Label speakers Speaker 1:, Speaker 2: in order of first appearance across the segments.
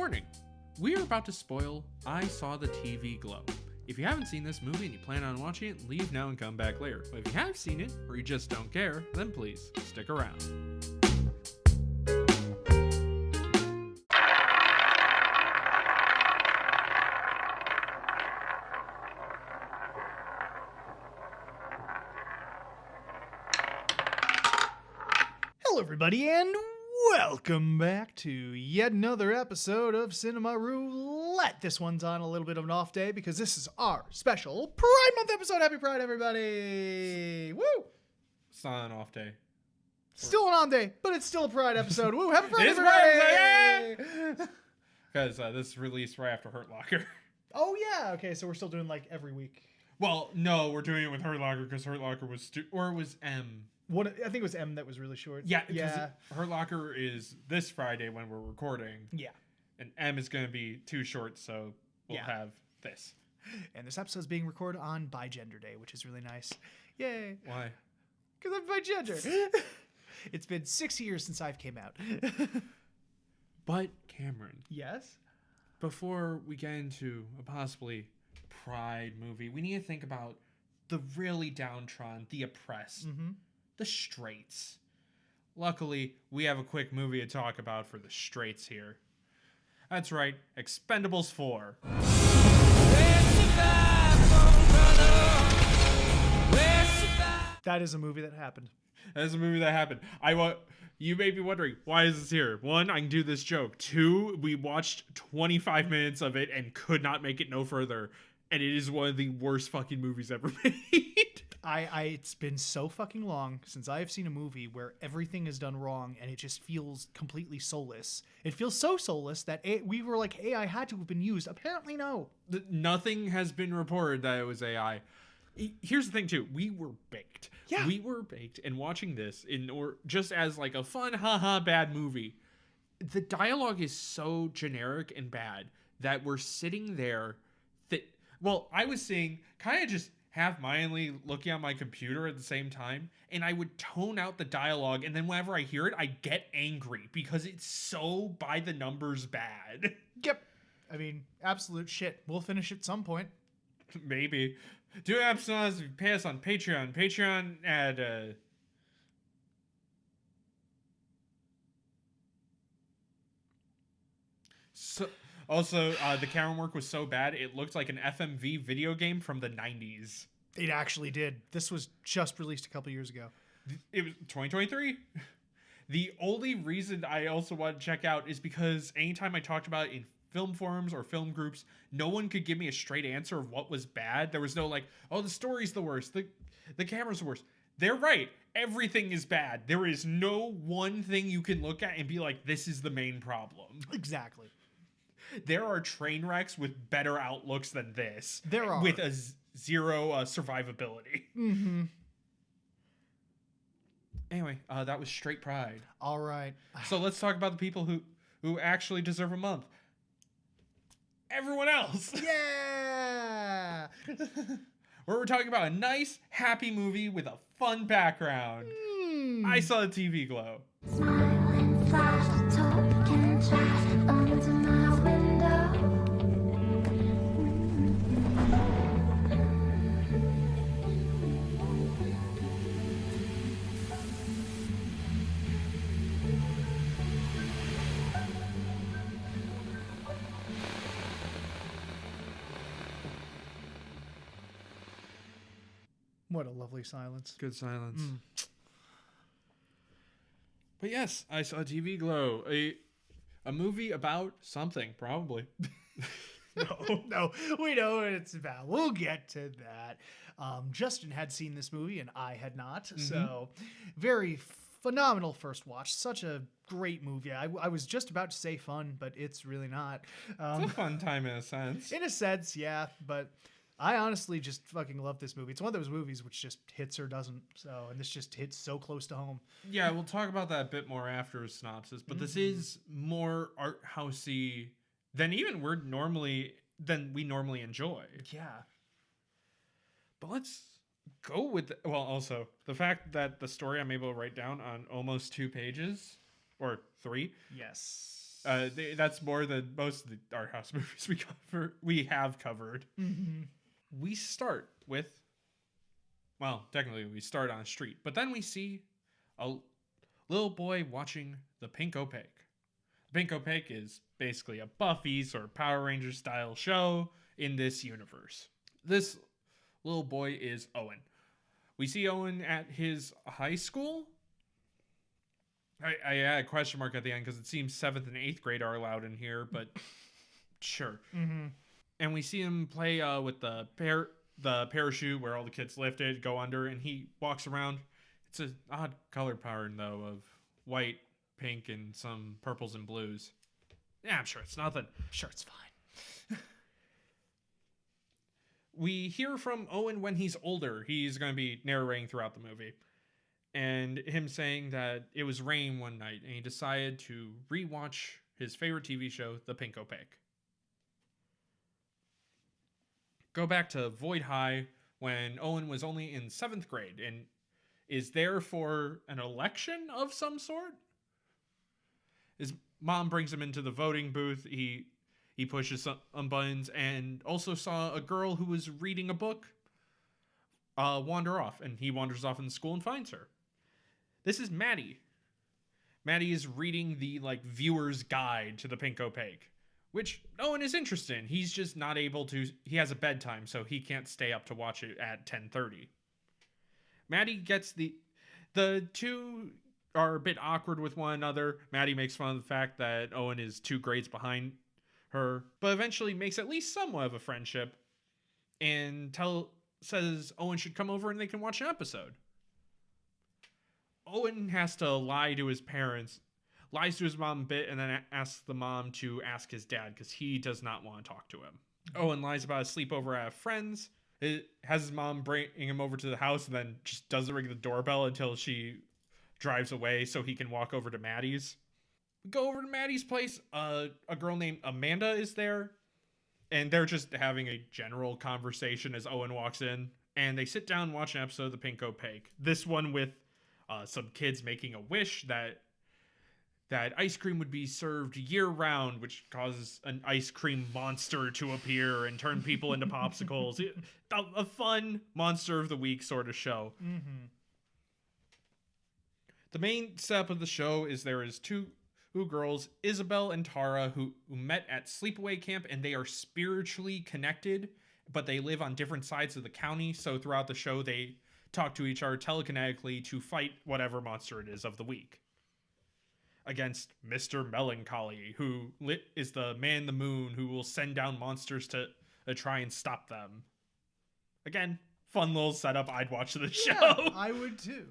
Speaker 1: Warning, we are about to spoil I Saw the TV Glow. If you haven't seen this movie and you plan on watching it, leave now and come back later. But if you have seen it, or you just don't care, then please stick around.
Speaker 2: Hello, everybody, and welcome back to yet another episode of Cinema Roulette. This one's on a little bit of an off day because this is our special Pride Month episode. Happy Pride, everybody! Woo!
Speaker 1: It's not an off day.
Speaker 2: Still an on day, but it's still a Pride episode. Woo! Happy Pride,
Speaker 1: It's
Speaker 2: everybody!
Speaker 1: Because this is released right after Hurt Locker.
Speaker 2: Oh, yeah. Okay, so we're still doing like every week.
Speaker 1: Well, no, we're doing it with Hurt Locker because Hurt Locker was... or it was M.
Speaker 2: I think it was M that was really short.
Speaker 1: Yeah. Hurt Locker is this Friday when we're recording.
Speaker 2: Yeah.
Speaker 1: And M is going to be too short, so we'll have this.
Speaker 2: And this episode is being recorded on Bi-Gender Day, which is really nice. Yay.
Speaker 1: Why?
Speaker 2: Because I'm bi-gender. It's been 6 years since I've came out.
Speaker 1: But, Cameron.
Speaker 2: Yes?
Speaker 1: Before we get into a possibly Pride movie, we need to think about the really downtrodden, the oppressed, the straights. Luckily, we have a quick movie to talk about for the straights here. That's right, Expendables 4.
Speaker 2: That is a movie that happened.
Speaker 1: That is a movie that happened. You may be wondering, why is this here? One, I can do this joke. Two, we watched 25 minutes of it and could not make it no further. And it is one of the worst fucking movies ever made.
Speaker 2: It's been so fucking long since I have seen a movie where everything is done wrong and it just feels completely soulless. It feels so soulless that we were like, AI had to have been used. Apparently, no.
Speaker 1: Nothing has been reported that it was AI. Here's the thing, too. We were baked.
Speaker 2: Yeah.
Speaker 1: We were baked. And watching this, just as like a fun, haha, bad movie, the dialogue is so generic and bad that we're sitting there. I was seeing kind of just half-mindedly looking at my computer at the same time, and I would tone out the dialogue, and then whenever I hear it, I get angry because it's so by the numbers bad.
Speaker 2: Yep. I mean, absolute shit. We'll finish at some point.
Speaker 1: Maybe. Do episodes pay us on Patreon. Patreon at Also, the camera work was so bad, it looked like an FMV video game from the 90s.
Speaker 2: It actually did. This was just released a couple years ago.
Speaker 1: It was 2023. The only reason I also want to check out is because anytime I talked about it in film forums or film groups, no one could give me a straight answer of what was bad. There was no like, oh, the story's the worst. The camera's the worst. They're right. Everything is bad. There is no one thing you can look at and be like, this is the main problem.
Speaker 2: Exactly.
Speaker 1: There are train wrecks with better outlooks than this.
Speaker 2: There are.
Speaker 1: With a zero survivability.
Speaker 2: Mm-hmm.
Speaker 1: Anyway, that was straight Pride.
Speaker 2: All right.
Speaker 1: So let's talk about the people who actually deserve a month. Everyone else.
Speaker 2: Yeah.
Speaker 1: Where we're talking about a nice, happy movie with a fun background. I Saw the TV Glow.
Speaker 3: Smiling, flash, talk and chat under my window.
Speaker 2: What a lovely silence.
Speaker 1: Good silence. But yes, I Saw TV Glow. A movie about something, probably.
Speaker 2: No, we know what it's about. We'll get to that. Justin had seen this movie and I had not. So very phenomenal first watch. Such a great movie. I was just about to say fun, but it's really not.
Speaker 1: It's a fun time in a sense.
Speaker 2: In a sense, yeah. But I honestly just fucking love this movie. It's one of those movies which just hits or doesn't. So, and this just hits so close to home.
Speaker 1: Yeah, we'll talk about that a bit more after a synopsis. But this is more art housey than we normally enjoy.
Speaker 2: Yeah.
Speaker 1: But let's go with also the fact that the story I'm able to write down on almost 2 pages or 3.
Speaker 2: Yes.
Speaker 1: That's more than most of the art house movies we have covered.
Speaker 2: Mm-hmm.
Speaker 1: We start with, well, technically we start on a street, but then we see a little boy watching the Pink Opaque. The Pink Opaque is basically a Buffy's or Power Rangers style show in this universe. This little boy is Owen. We see Owen at his high school. I had a question mark at the end because it seems 7th and 8th grade are allowed in here, but sure.
Speaker 2: Mm-hmm.
Speaker 1: And we see him play with the parachute where all the kids lift it, go under, and he walks around. It's an odd color pattern, though, of white, pink, and some purples and blues. Yeah, I'm sure it's nothing.
Speaker 2: Sure, it's fine.
Speaker 1: We hear from Owen when he's older. He's going to be narrating throughout the movie. And him saying that it was rain one night, and he decided to rewatch his favorite TV show, The Pink Opaque. Go back to Void High when Owen was only in 7th grade and is there for an election of some sort. His mom brings him into the voting booth. He pushes some buttons and also saw a girl who was reading a book wander off, and he wanders off in the school and finds her. This is Maddie. Maddie is reading the viewer's guide to the Pink Opaque, which Owen is interested in. He's just not able to. He has a bedtime, so he can't stay up to watch it at 10:30. Maddie gets the two are a bit awkward with one another. Maddie makes fun of the fact that Owen is 2 grades behind her, but eventually makes at least somewhat of a friendship and says Owen should come over and they can watch an episode. Owen has to lie to his parents, lies to his mom a bit, and then asks the mom to ask his dad because he does not want to talk to him. Owen lies about a sleepover at a friend's. It has his mom bring him over to the house and then just doesn't ring the doorbell until she drives away so he can walk over to Maddie's. We go over to Maddie's place. A girl named Amanda is there, and they're just having a general conversation as Owen walks in, and they sit down and watch an episode of The Pink Opaque. This one with some kids making a wish that ice cream would be served year-round, which causes an ice cream monster to appear and turn people into popsicles. A fun Monster of the Week sort of show.
Speaker 2: Mm-hmm.
Speaker 1: The main setup of the show is there is two girls, Isabel and Tara, who met at sleepaway camp, and they are spiritually connected, but they live on different sides of the county, so throughout the show they talk to each other telekinetically to fight whatever monster it is of the week. Against Mr. Melancholy, who is the man in the moon who will send down monsters to try and stop them. Again, fun little setup. I'd watch the show.
Speaker 2: Yeah, I would too.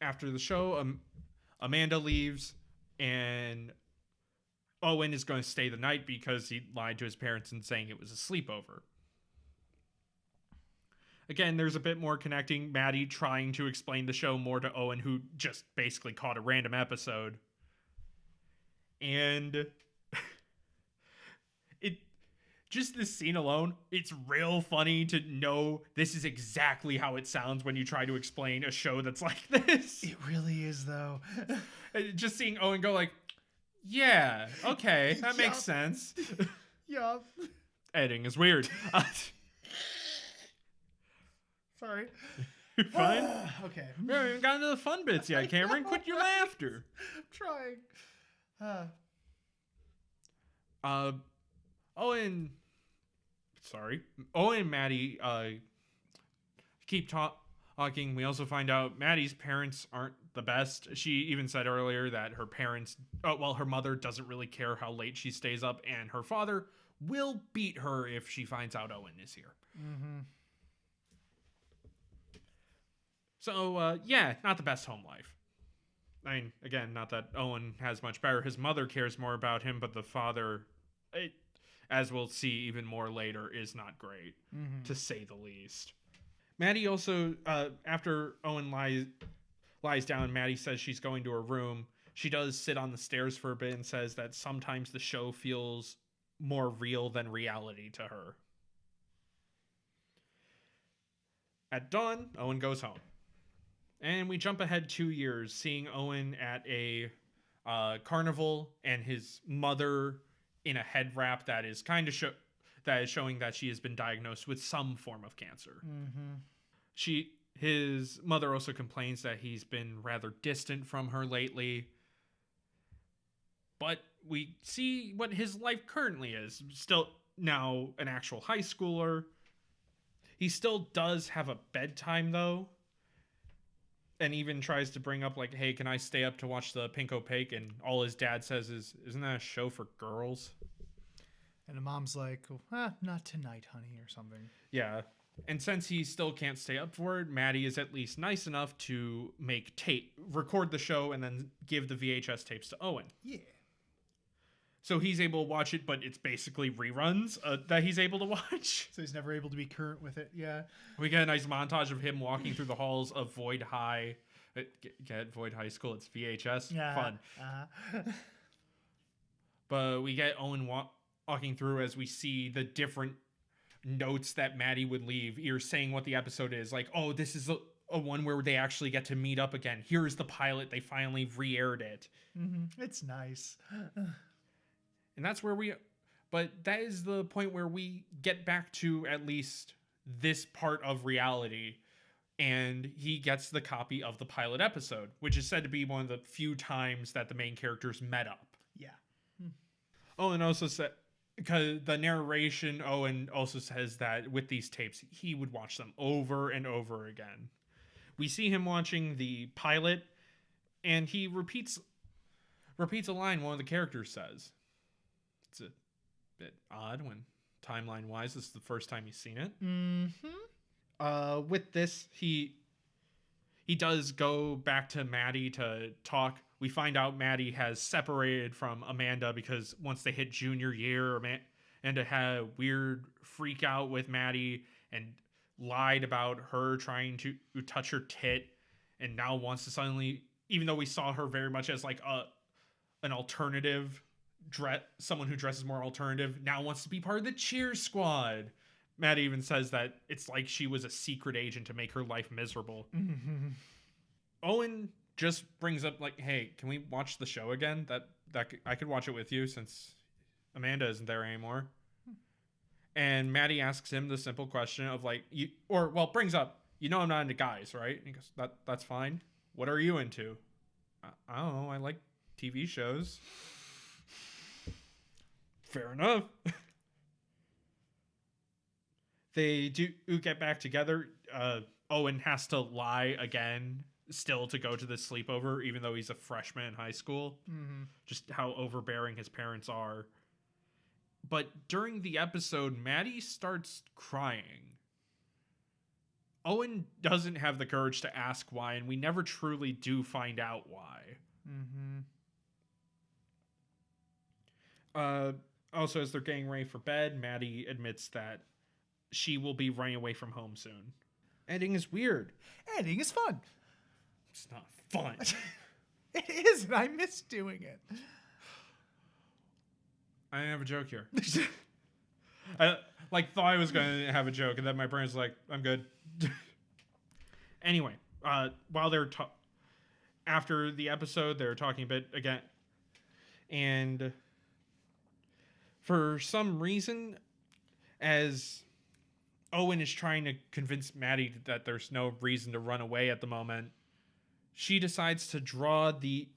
Speaker 1: After the show, Amanda leaves, and Owen is going to stay the night because he lied to his parents in saying it was a sleepover. Again, there's a bit more connecting. Maddie trying to explain the show more to Owen, who just basically caught a random episode. And just this scene alone, it's real funny to know this is exactly how it sounds when you try to explain a show that's like this.
Speaker 2: It really is, though.
Speaker 1: Just seeing Owen go yeah, okay, that makes sense.
Speaker 2: Yup.
Speaker 1: Editing is weird.
Speaker 2: Sorry.
Speaker 1: You're fine?
Speaker 2: Okay.
Speaker 1: We haven't even gotten to the fun bits yet, Cameron. Quit your laughter.
Speaker 2: I'm trying.
Speaker 1: Owen and Maddie keep talking. We also find out Maddie's parents aren't the best. She even said earlier that her mother doesn't really care how late she stays up, and her father will beat her if she finds out Owen is here.
Speaker 2: Mm-hmm.
Speaker 1: So, not the best home life. I mean, again, not that Owen has much better. His mother cares more about him, but the father, as we'll see even more later, is not great, to say the least. Maddie also, after Owen lies down, Maddie says she's going to her room. She does sit on the stairs for a bit and says that sometimes the show feels more real than reality to her. At dawn, Owen goes home. And we jump ahead 2 years, seeing Owen at a carnival, and his mother in a head wrap that is kind of showing that she has been diagnosed with some form of cancer. His mother also complains that he's been rather distant from her lately. But we see what his life currently is. Still now an actual high schooler. He still does have a bedtime, though. And even tries to bring up, like, hey, can I stay up to watch the Pink Opaque? And all his dad says is, isn't that a show for girls?
Speaker 2: And the mom's like, not tonight, honey, or something.
Speaker 1: Yeah. And since he still can't stay up for it, Maddie is at least nice enough to record the show and then give the VHS tapes to Owen.
Speaker 2: Yeah.
Speaker 1: So he's able to watch it, but it's basically reruns that he's able to watch.
Speaker 2: So he's never able to be current with it. Yeah.
Speaker 1: We get a nice montage of him walking through the halls of Void High. Get Void High School. It's VHS.
Speaker 2: Yeah.
Speaker 1: Fun. But we get Owen walking through as we see the different notes that Maddie would leave. You're saying what the episode is. Like, oh, this is a one where they actually get to meet up again. Here's the pilot. They finally re-aired it.
Speaker 2: Mm-hmm. It's nice.
Speaker 1: And that's where but that is the point where we get back to at least this part of reality. And he gets the copy of the pilot episode, which is said to be one of the few times that the main characters met up.
Speaker 2: Yeah.
Speaker 1: Oh, and also said, because the narration, Owen also says that with these tapes, he would watch them over and over again. We see him watching the pilot, and he repeats a line one of the characters says. It's a bit odd when timeline-wise, this is the first time he's seen it.
Speaker 2: Mm-hmm.
Speaker 1: With this, he does go back to Maddie to talk. We find out Maddie has separated from Amanda because once they hit junior year, Amanda had a weird freak out with Maddie and lied about her trying to touch her tit, and now wants to suddenly, even though we saw her very much as like an alternative someone who dresses more alternative, now wants to be part of the cheer squad. Maddie even says that it's like she was a secret agent to make her life miserable.
Speaker 2: Mm-hmm.
Speaker 1: Owen just brings up like, hey, can we watch the show again? That I could watch it with you since Amanda isn't there anymore. And Maddie asks him the simple question of like, brings up, I'm not into guys, right? And he goes, that's fine. What are you into? I don't know. I like TV shows. Fair enough. They do get back together. Owen has to lie again, still to go to the sleepover, even though he's a freshman in high school.
Speaker 2: Mm-hmm.
Speaker 1: Just how overbearing his parents are. But during the episode, Maddie starts crying. Owen doesn't have the courage to ask why, and we never truly do find out why.
Speaker 2: Mm-hmm.
Speaker 1: Also, as they're getting ready for bed, Maddie admits that she will be running away from home soon. Editing is weird.
Speaker 2: Editing is fun.
Speaker 1: It's not fun.
Speaker 2: It is, and I miss doing it.
Speaker 1: I didn't have a joke here. I thought I was going to have a joke, and then my brain's like, I'm good. Anyway, while they're after the episode, they're talking a bit again, and for some reason, as Owen is trying to convince Maddie that there's no reason to run away at the moment, she decides to draw the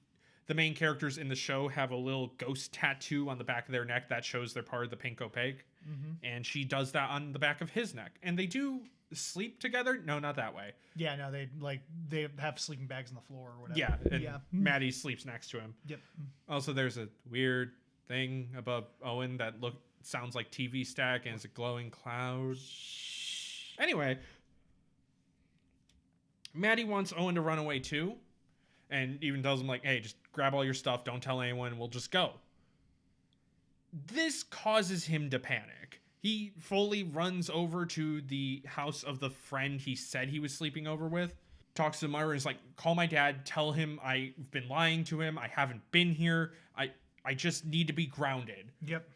Speaker 1: main characters in the show have a little ghost tattoo on the back of their neck that shows they're part of the Pink Opaque.
Speaker 2: Mm-hmm.
Speaker 1: And she does that on the back of his neck. And they do sleep together. No, not that way.
Speaker 2: Yeah, no, they have sleeping bags on the floor or whatever.
Speaker 1: Yeah, and Maddie sleeps next to him.
Speaker 2: Yep.
Speaker 1: Also, there's a weird thing above Owen that sounds like TV static, and it's a glowing cloud. Anyway, Maddie wants Owen to run away too, and even tells him like, hey, just grab all your stuff, don't tell anyone, we'll just go. This causes him to panic. He fully runs over to the house of the friend he said he was sleeping over with, talks to the mother, and is like, call my dad, tell him I've been lying to him, I haven't been here, I just need to be grounded.
Speaker 2: Yep.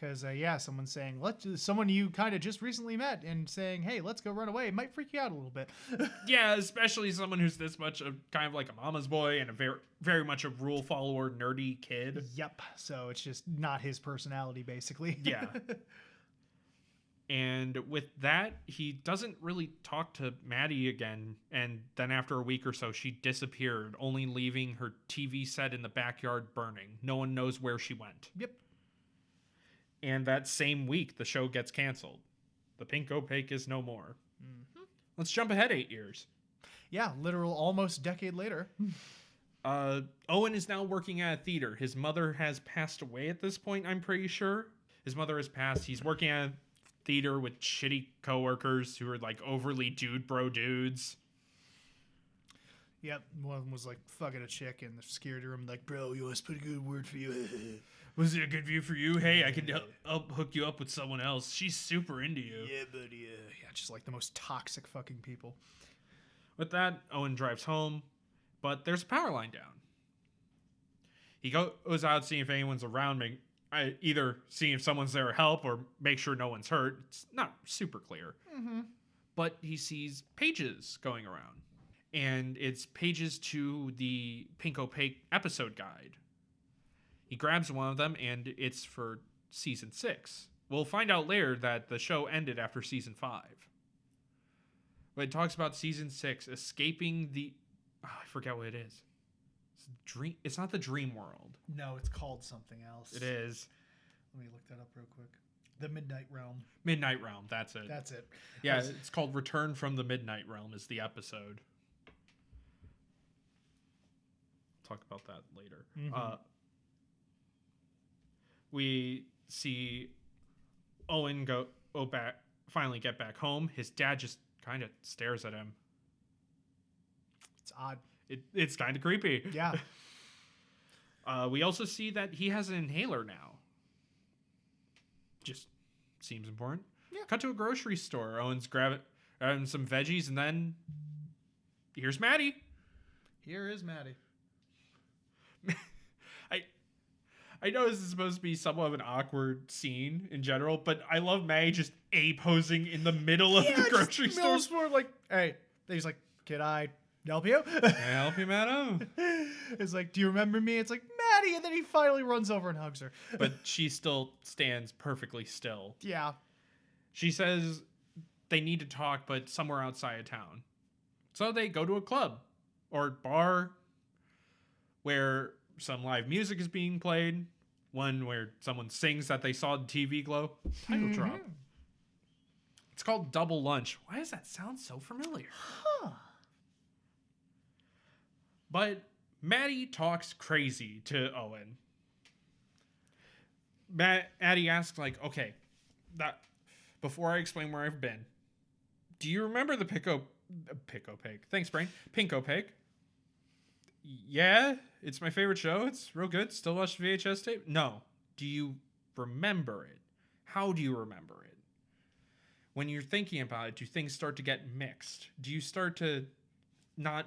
Speaker 2: Because, someone's saying, someone you kind of just recently met and saying, hey, let's go run away. It might freak you out a little bit.
Speaker 1: Yeah, especially someone who's this much of kind of like a mama's boy and a very, very much a rule follower, nerdy kid.
Speaker 2: Yep. So it's just not his personality, basically.
Speaker 1: Yeah. And with that, he doesn't really talk to Maddie again. And then after a week or so, she disappeared, only leaving her TV set in the backyard burning. No one knows where she went.
Speaker 2: Yep.
Speaker 1: And that same week, the show gets canceled. The Pink Opaque is no more. Mm-hmm. Let's jump ahead 8 years.
Speaker 2: Yeah, literal almost decade later.
Speaker 1: Owen is now working at a theater. His mother has passed away at this point, I'm pretty sure. His mother has passed. He's working at a theater with shitty coworkers who are like overly dude bro dudes.
Speaker 2: Yep, one was like fucking a chick and scared her. I'm like, bro, you always put a good word for you.
Speaker 1: Was it a good view for you? Hey, I could help hook you up with someone else. She's super into you.
Speaker 2: Yeah, buddy. Yeah, just like the most toxic fucking people.
Speaker 1: With that, Owen drives home, but there's a power line down. He goes out seeing if anyone's around, either seeing if someone's there to help or make sure no one's hurt. It's not super clear. Mm-hmm. But he sees pages going around. And it's pages to the Pink Opaque episode guide. He grabs one of them, and it's for season 6. We'll find out later that the show ended after season 5. But it talks about season 6 escaping the... Oh, I forget what it is. It's not the dream world.
Speaker 2: No, it's called something else.
Speaker 1: It is.
Speaker 2: Let me look that up real quick. The Midnight Realm.
Speaker 1: Midnight Realm, that's it.
Speaker 2: That's it.
Speaker 1: Yeah, it's called Return from the Midnight Realm is the episode. Talk about that later. Mm-hmm. We see Owen go back, finally get back home. His dad just kind of stares at him.
Speaker 2: It's odd.
Speaker 1: It's kind of creepy.
Speaker 2: Yeah.
Speaker 1: We also see that he has an inhaler now. Just seems important. Yeah. Cut to a grocery store. Owen's grabbing some veggies, and then here's Maddie.
Speaker 2: Here is Maddie.
Speaker 1: I know this is supposed to be somewhat of an awkward scene in general, but I love Maddie just posing in the middle of the grocery store.
Speaker 2: Like, hey, he's like, can I help you?
Speaker 1: Can I help you, madam?
Speaker 2: It's like, do you remember me? It's like, Maddie, and then he finally runs over and hugs her.
Speaker 1: But she still stands perfectly still.
Speaker 2: Yeah.
Speaker 1: She says they need to talk, but somewhere outside of town. So they go to a club or bar where some live music is being played. One where someone sings that they saw the TV glow. Title drop. It's called Double Lunch. Why does that sound so familiar?
Speaker 2: Huh.
Speaker 1: But Maddie talks crazy to Owen. Maddie asks, like, okay, before I explain where I've been, do you remember the Pink Opaque? Thanks, Brain. Pink Opaque. Yeah, it's my favorite show. It's real good. Still watch the VHS tape? No. Do you remember it? How do you remember it? When you're thinking about it, do things start to get mixed? Do you start to not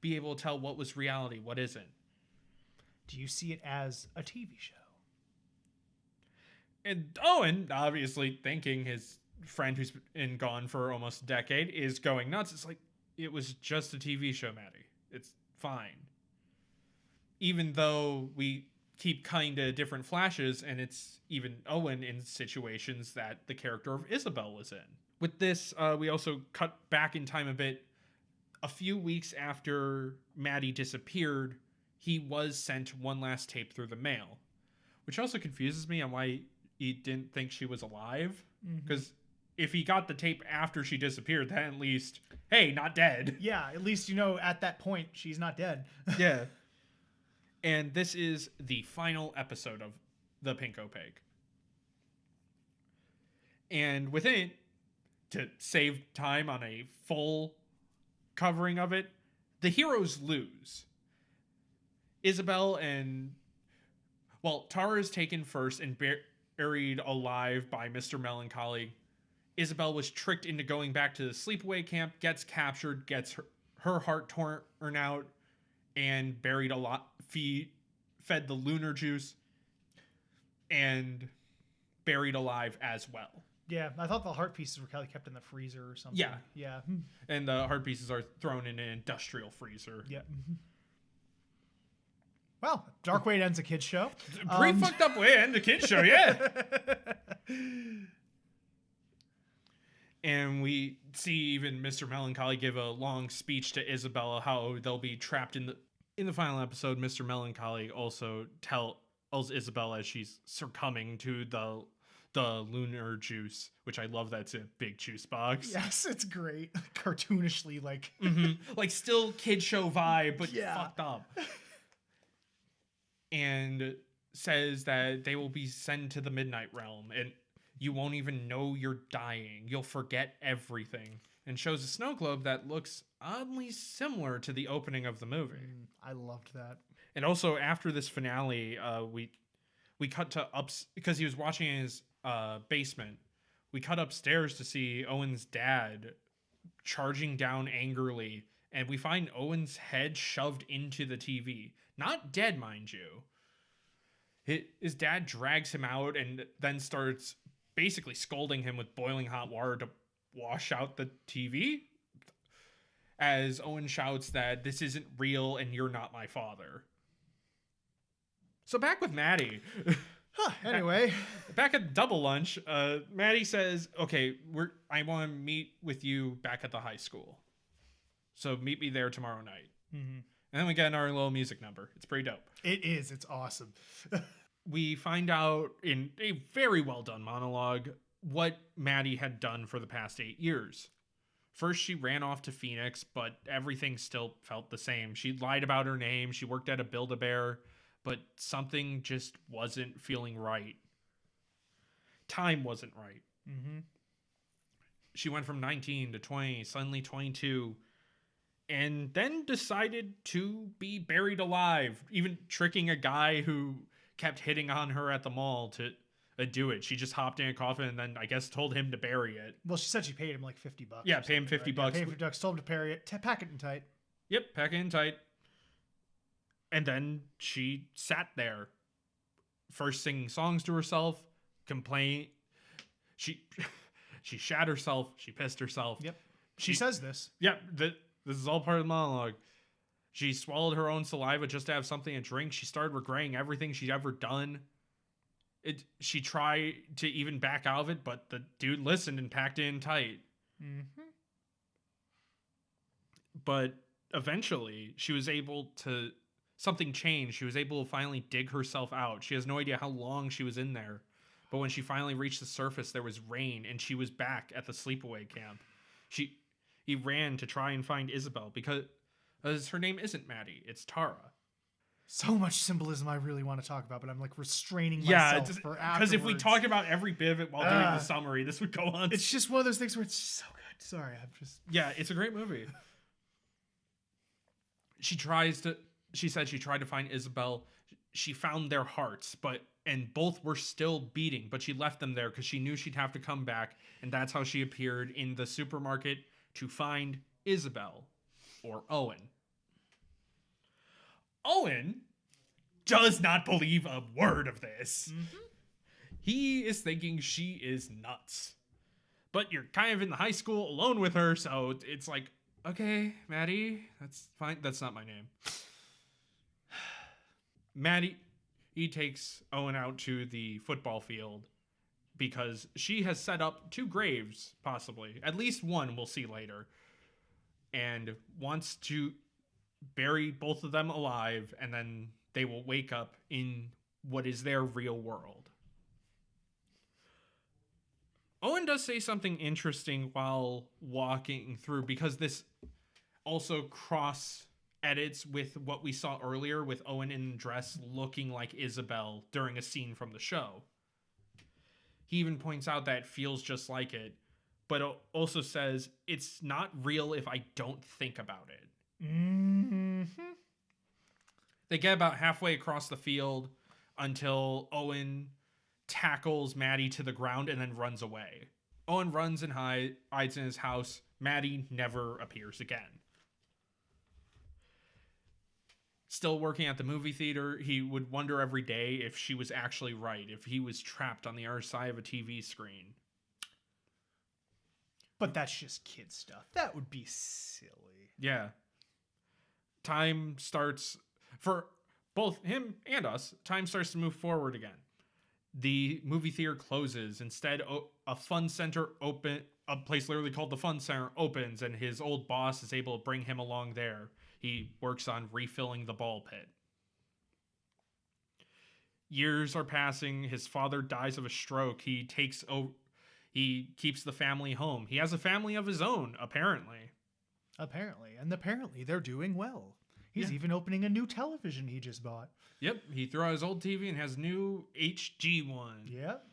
Speaker 1: be able to tell what was reality, what isn't?
Speaker 2: Do you see it as a TV show?
Speaker 1: And Owen, obviously thinking his friend who's been gone for almost a decade is going nuts. It's like, it was just a TV show, Maddie. It's fine. Even though we keep kind of different flashes, and it's even Owen in situations that the character of Isabel was in. With this, we also cut back in time a bit. A few weeks after Maddie disappeared, he was sent one last tape through the mail, which also confuses me on why he didn't think she was alive. Because if he got the tape after she disappeared, then at least, hey, not dead.
Speaker 2: Yeah, at least, at that point, she's not dead.
Speaker 1: Yeah. And this is the final episode of The Pink Opaque. And within it, to save time on a full covering of it, the heroes lose. Isabel Tara is taken first and buried alive by Mr. Melancholy. Isabel was tricked into going back to the sleepaway camp, gets captured, gets her heart torn out, and buried fed the lunar juice. And buried alive as well.
Speaker 2: Yeah, I thought the heart pieces were kind of kept in the freezer or something.
Speaker 1: Yeah.
Speaker 2: Yeah.
Speaker 1: And the heart pieces are thrown in an industrial freezer.
Speaker 2: Yeah. Well, dark way it ends a kid's show.
Speaker 1: Pretty fucked up way to end a kid's show, yeah. And we see even Mr. Melancholy give a long speech to Isabella how they'll be trapped in the final episode. Mr. Melancholy also tells Isabella as she's succumbing to the lunar juice, which I love. That's a big juice box.
Speaker 2: Yes, it's great. Cartoonishly, like
Speaker 1: like still kid show vibe, but
Speaker 2: Yeah.
Speaker 1: fucked up. And says that they will be sent to the Midnight Realm, and you won't even know you're dying. You'll forget everything. And shows a snow globe that looks oddly similar to the opening of the movie.
Speaker 2: I loved that.
Speaker 1: And also after this finale, we cut to because he was watching in his basement. We cut upstairs to see Owen's dad charging down angrily, and we find Owen's head shoved into the TV. Not dead, mind you. His dad drags him out and then starts basically scolding him with boiling hot water to wash out the TV. As Owen shouts that this isn't real and you're not my father. So back with Maddie.
Speaker 2: Anyway.
Speaker 1: Back at double lunch, Maddie says, okay, I want to meet with you back at the high school. So meet me there tomorrow night.
Speaker 2: Mm-hmm.
Speaker 1: And then we get our little music number. It's pretty dope.
Speaker 2: It is. It's awesome.
Speaker 1: We find out in a very well done monologue what Maddie had done for the past 8 years. First, she ran off to Phoenix, but everything still felt the same. She lied about her name. She worked at a Build-A-Bear, but something just wasn't feeling right. Time wasn't right.
Speaker 2: Mm-hmm.
Speaker 1: She went from 19 to 20, suddenly 22, and then decided to be buried alive, even tricking a guy who kept hitting on her at the mall to do it. She just hopped in a coffin and then I guess told him to bury it.
Speaker 2: Well, she said she paid him like $50.
Speaker 1: Yeah, pay him $50.
Speaker 2: Right? Yeah, pay him $50. Told him to bury it. Pack it in tight.
Speaker 1: Yep, pack it in tight. And then she sat there, first singing songs to herself, complain. She shat herself. She pissed herself.
Speaker 2: Yep. She says this.
Speaker 1: Yep. This is all part of the monologue. She swallowed her own saliva just to have something to drink. She started regretting everything she'd ever done. She tried to even back out of it, but the dude listened and packed it in tight.
Speaker 2: Mm-hmm.
Speaker 1: But eventually, she was able to... Something changed. She was able to finally dig herself out. She has no idea how long she was in there. But when she finally reached the surface, there was rain, and she was back at the sleepaway camp. He ran to try and find Isabel because her name isn't Maddie, it's Tara.
Speaker 2: So much symbolism I really want to talk about, but I'm like restraining myself for afterwards.
Speaker 1: Because if we talked about every bit of it while doing the summary, this would go on.
Speaker 2: It's just one of those things where it's just so good. Sorry, I'm just...
Speaker 1: Yeah, it's a great movie. She said she tried to find Isabel. She found their hearts, and both were still beating, but she left them there because she knew she'd have to come back, and that's how she appeared in the supermarket to find Isabel, or Owen. Owen does not believe a word of this. Mm-hmm. He is thinking she is nuts. But you're kind of in the high school alone with her, so it's like, okay, Maddie, that's fine. That's not my name. Maddie, he takes Owen out to the football field because she has set up 2 graves, possibly. At least one we'll see later. And wants to bury both of them alive, and then they will wake up in what is their real world. Owen does say something interesting while walking through, because this also edits with what we saw earlier with Owen in dress looking like Isabel during a scene from the show. He even points out that it feels just like it, but also says it's not real if I don't think about it.
Speaker 2: Mm-hmm.
Speaker 1: They get about halfway across the field until Owen tackles Maddie to the ground and then runs away. Owen runs and hides in his house. Maddie never appears again. still working at the movie theater, he would wonder every day if she was actually right, if he was trapped on the other side of a TV screen.
Speaker 2: But that's just kid stuff. That would be silly.
Speaker 1: Yeah. Time starts, for both him and us, time starts to move forward again. The movie theater closes. Instead, a fun center a place literally called the Fun Center opens, and his old boss is able to bring him along there. He works on refilling the ball pit. Years are passing. His father dies of a stroke. He keeps the family home. He has a family of his own, apparently.
Speaker 2: And apparently they're doing well. He's even opening a new television he just bought.
Speaker 1: Yep, he threw out his old TV and has new HG one.
Speaker 2: Yep.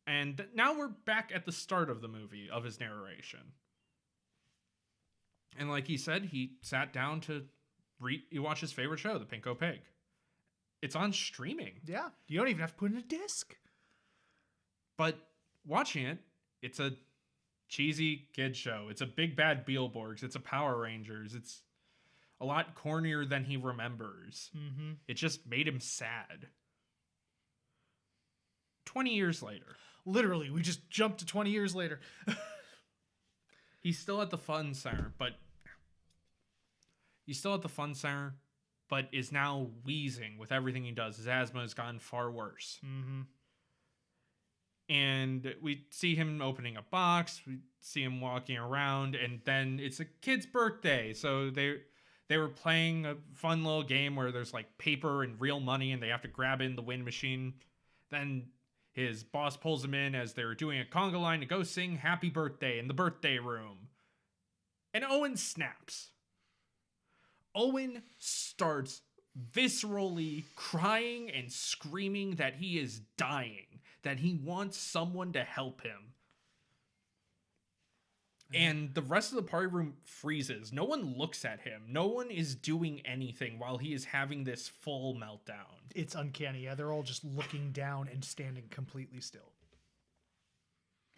Speaker 1: And now we're back at the start of the movie, of his narration. And like he said, he sat down to watch his favorite show, The Pinko Pig. It's on streaming.
Speaker 2: Yeah, you don't even have to put in a disc.
Speaker 1: But watching it, it's a cheesy kid show. It's a Big Bad Beetleborgs. It's a Power Rangers. It's a lot cornier than he remembers.
Speaker 2: Mm-hmm.
Speaker 1: It just made him sad. 20 years later.
Speaker 2: Literally, we just jumped to 20 years later.
Speaker 1: He's still at the Fun Center, but is now wheezing with everything he does. His asthma has gotten far worse.
Speaker 2: Mm-hmm.
Speaker 1: And we see him opening a box. We see him walking around, and then it's a kid's birthday. So they were playing a fun little game where there's like paper and real money, and they have to grab in the wind machine. Then his boss pulls him in as they're doing a conga line to go sing Happy Birthday in the birthday room. And Owen snaps. Owen starts viscerally crying and screaming that he is dying, that he wants someone to help him. And the rest of the party room freezes. No one looks at him. No one is doing anything while he is having this full meltdown.
Speaker 2: It's uncanny. Yeah, they're all just looking down and standing completely still.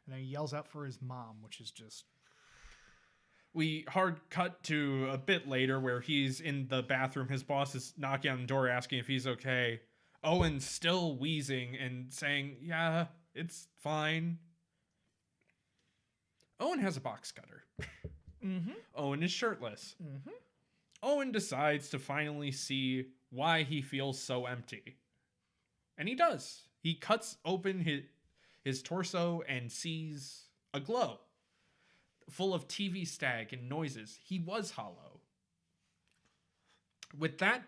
Speaker 2: And then he yells out for his mom, which is just...
Speaker 1: We hard cut to a bit later where he's in the bathroom. His boss is knocking on the door asking if he's okay. Owen's still wheezing and saying, yeah, it's fine. Owen has a box cutter.
Speaker 2: Mm-hmm.
Speaker 1: Owen is shirtless.
Speaker 2: Mm-hmm.
Speaker 1: Owen decides to finally see why he feels so empty. And he does. He cuts open his torso and sees a glow full of TV stag and noises. He was hollow. With that,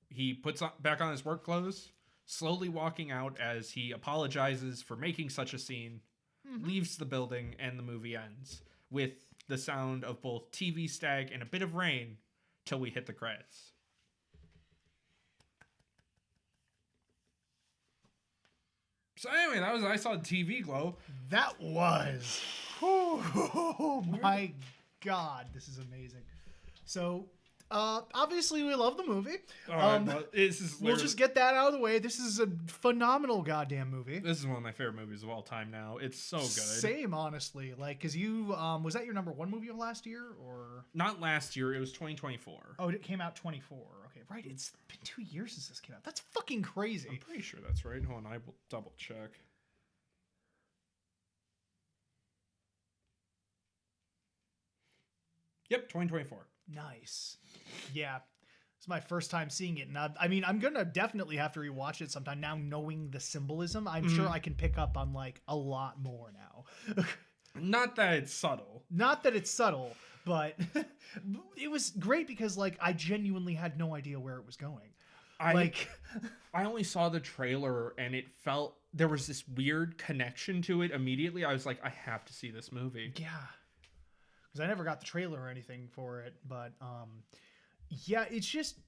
Speaker 1: he puts back on his work clothes, slowly walking out as he apologizes for making such a scene, leaves the building, and the movie ends with the sound of both TV stag and a bit of rain till we hit the credits. So anyway, that was I Saw TV Glow.
Speaker 2: That was... Oh my God, this is amazing. So, obviously we love the movie.
Speaker 1: All right, well,
Speaker 2: we'll just get that out of the way. This is a phenomenal goddamn movie.
Speaker 1: This is one of my favorite movies of all time now. It's so good.
Speaker 2: Same, honestly. Like, because you, was that your number one movie of last year, or?
Speaker 1: Not last year, it was 2024.
Speaker 2: Oh, it came out 24. Okay, right. It's been 2 years since this came out. That's fucking crazy.
Speaker 1: I'm pretty sure that's right. Hold on, I will double check. Yep, 2024.
Speaker 2: Nice. Yeah. It's my first time seeing it. And I mean, I'm going to definitely have to rewatch it sometime now, knowing the symbolism. I'm sure I can pick up on like a lot more now.
Speaker 1: Not that it's subtle.
Speaker 2: Not that it's subtle, but it was great because like I genuinely had no idea where it was going.
Speaker 1: I only saw the trailer and it felt there was this weird connection to it immediately. I was like, I have to see this movie.
Speaker 2: Yeah. Because I never got the trailer or anything for it, but yeah, it's just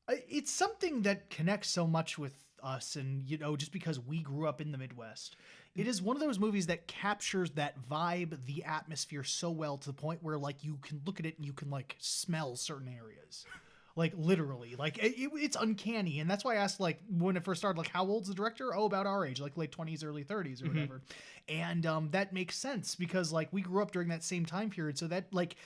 Speaker 2: it's something that connects so much with us, and you know, just because we grew up in the Midwest, it is one of those movies that captures that vibe, the atmosphere so well to the point where like you can look at it and you can like smell certain areas. Like literally, like it's uncanny, and that's why I asked, like when it first started, like how old's the director? Oh, about our age, like late 20s, early 30s, or whatever. And that makes sense because like we grew up during that same time period, so that like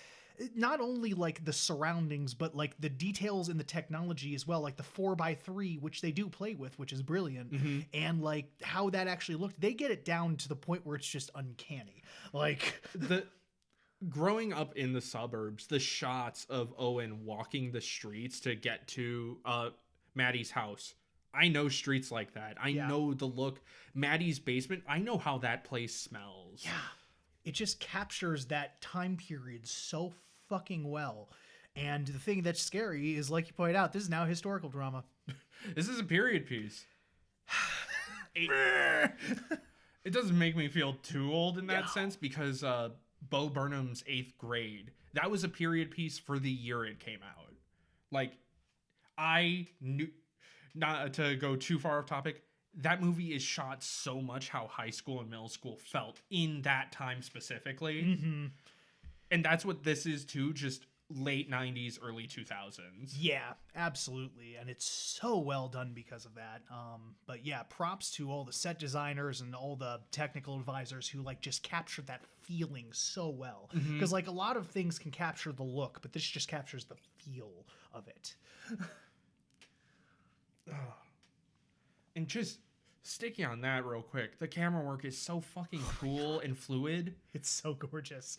Speaker 2: not only like the surroundings, but like the details in the technology as well, like the 4x3, which they do play with, which is brilliant, and like how that actually looked. They get it down to the point where it's just uncanny. Like
Speaker 1: growing up in the suburbs, the shots of Owen walking the streets to get to Maddie's house. I know streets like that. I know the look. Maddie's basement, I know how that place smells.
Speaker 2: Yeah. It just captures that time period so fucking well. And the thing that's scary is, like you pointed out, this is now historical drama.
Speaker 1: This is a period piece. It doesn't make me feel too old in that sense, because Bo Burnham's 8th Grade, that was a period piece for the year it came out. Like, I knew... Not to go too far off topic, that movie is shot so much how high school and middle school felt in that time specifically.
Speaker 2: Mm-hmm.
Speaker 1: And that's what this is too, just late 90s, early 2000s.
Speaker 2: Yeah, absolutely. And it's so well done because of that. But yeah, props to all the set designers and all the technical advisors who like just captured that feeling so well. Because like a lot of things can capture the look, but this just captures the feel of it.
Speaker 1: And just sticking on that real quick, the camera work is so fucking cool and fluid.
Speaker 2: It's so gorgeous.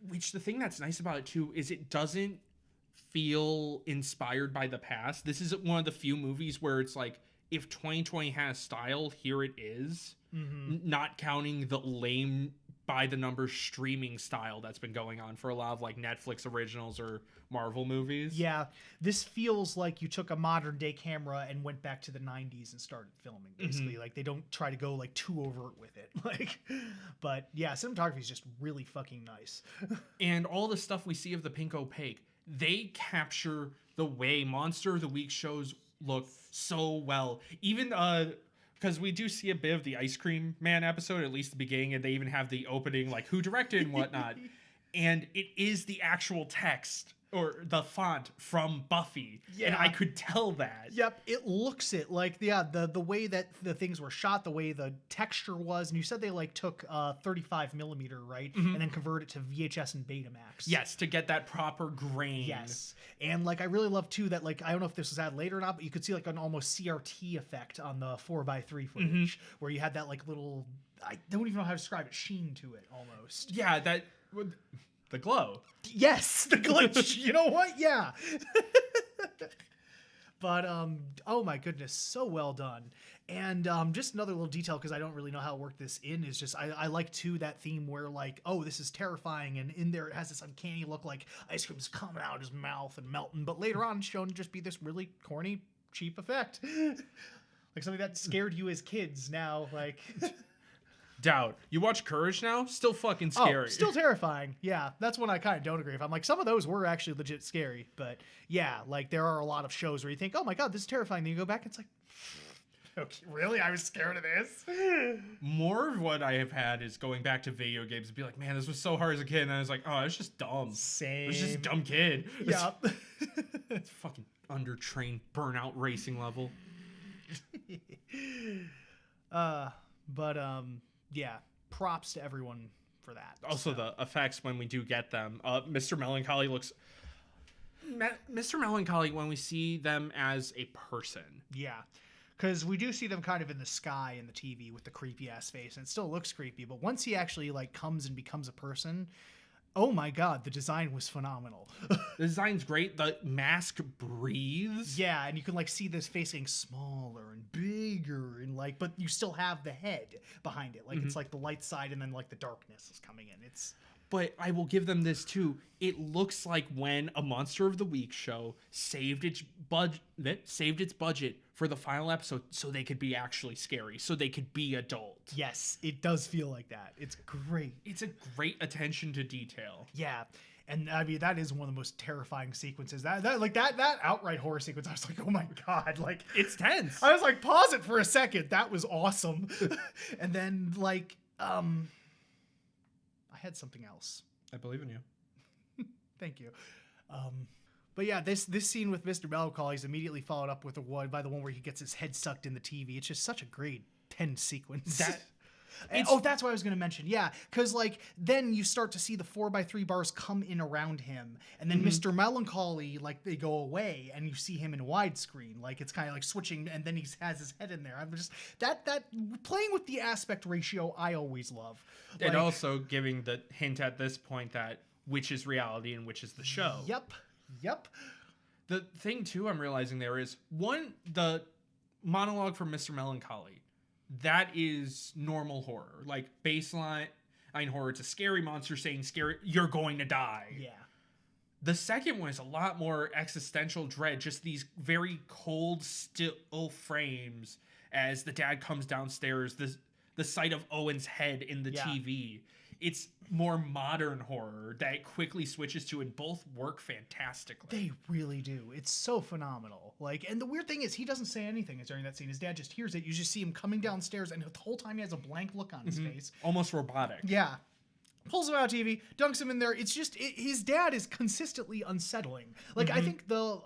Speaker 1: Which the thing that's nice about it too is it doesn't feel inspired by the past. This is one of the few movies where it's like, if 2020 has style, here it is. Not counting the lame by the numbers streaming style that's been going on for a lot of like Netflix originals or Marvel movies.
Speaker 2: Yeah, this feels like you took a modern day camera and went back to the 90s and started filming, basically. Like they don't try to go like too overt with it. Like, but yeah, cinematography is just really fucking nice.
Speaker 1: And all the stuff we see of the pink opaque, they capture the way Monster of the Week shows look so well. Even because we do see a bit of the Ice Cream Man episode, at least the beginning, and they even have the opening, like who directed and whatnot. And it is the actual text or the font from Buffy. Yeah. And I could tell that.
Speaker 2: Yep, it looks it. Like, the way that the things were shot, the way the texture was. And you said they like took 35 millimeter, right? And then converted it to VHS and Betamax.
Speaker 1: Yes, to get that proper grain.
Speaker 2: Yes. And like, I really love too that, like, I don't know if this was added later or not, but you could see like an almost CRT effect on the 4x3 footage where you had that like little, I don't even know how to describe it, sheen to it almost.
Speaker 1: Yeah, the glow.
Speaker 2: Yes, the glitch. You know what? Yeah. But oh my goodness, so well done. And just another little detail, because I don't really know how to work this in, is just I like too that theme where like, oh, this is terrifying, and in there it has this uncanny look, like ice cream's coming out of his mouth and melting, but later on it's shown to just be this really corny, cheap effect. Like something that scared you as kids now, like
Speaker 1: Doubt. You watch Courage now? Still fucking scary.
Speaker 2: Oh, still terrifying. Yeah, that's one I kind of don't agree with. I'm like, some of those were actually legit scary, but yeah, like there are a lot of shows where you think, oh my god, this is terrifying. Then you go back and it's like, okay, really? I was scared of this?
Speaker 1: More of what I have had is going back to video games and be like, man, this was so hard as a kid. And I was like, oh, it's just dumb.
Speaker 2: Same.
Speaker 1: It's just a dumb kid.
Speaker 2: Yeah.
Speaker 1: It's fucking undertrained burnout racing level.
Speaker 2: Yeah, props to everyone for that.
Speaker 1: Also, the effects when we do get them. Mr. Melancholy looks... Mr. Melancholy, when we see them as a person.
Speaker 2: Yeah, because we do see them kind of in the sky in the TV with the creepy-ass face, and it still looks creepy, but once he actually, like, comes and becomes a person... Oh my god, the design was phenomenal.
Speaker 1: The design's great. The mask breathes.
Speaker 2: Yeah, and you can like see this face getting smaller and bigger and like, but you still have the head behind it. Like it's like the light side and then like the darkness is coming in.
Speaker 1: But I will give them this too. It looks like when a Monster of the Week show saved its budget for the final episode so they could be actually scary, so they could be adult.
Speaker 2: Yes, it does feel like that. It's great.
Speaker 1: It's a great attention to detail.
Speaker 2: Yeah. And I mean, that is one of the most terrifying sequences. That outright horror sequence, I was like, oh my god, like
Speaker 1: it's tense.
Speaker 2: I was like, pause it for a second. That was awesome. And then like, I had something else.
Speaker 1: I believe in you.
Speaker 2: Thank you. But yeah, this scene with Mr. Melancholy is immediately followed up with the one where he gets his head sucked in the TV. It's just such a great tense sequence. Oh, that's what I was going to mention. Yeah, because like then you start to see the 4x3 bars come in around him, and then Mr. Melancholy, like they go away, and you see him in widescreen. Like it's kind of like switching, and then he has his head in there. I'm just that playing with the aspect ratio. I always love.
Speaker 1: And also giving the hint at this point that which is reality and which is the show.
Speaker 2: Yep.
Speaker 1: The thing too I'm realizing there is the monologue from Mr. Melancholy. That is normal horror, like baseline horror. It's a scary monster saying "scary, you're going to die."
Speaker 2: Yeah.
Speaker 1: The second one is a lot more existential dread. Just these very cold, still frames as the dad comes downstairs. The sight of Owen's head in the TV. It's more modern horror that it quickly switches to, and both work fantastically.
Speaker 2: They really do. It's so phenomenal. Like, and the weird thing is, he doesn't say anything during that scene. His dad just hears it. You just see him coming downstairs, and the whole time he has a blank look on his face.
Speaker 1: Almost robotic.
Speaker 2: Yeah. Pulls him out of TV, dunks him in there. It's just, his dad is consistently unsettling. Like, I think the,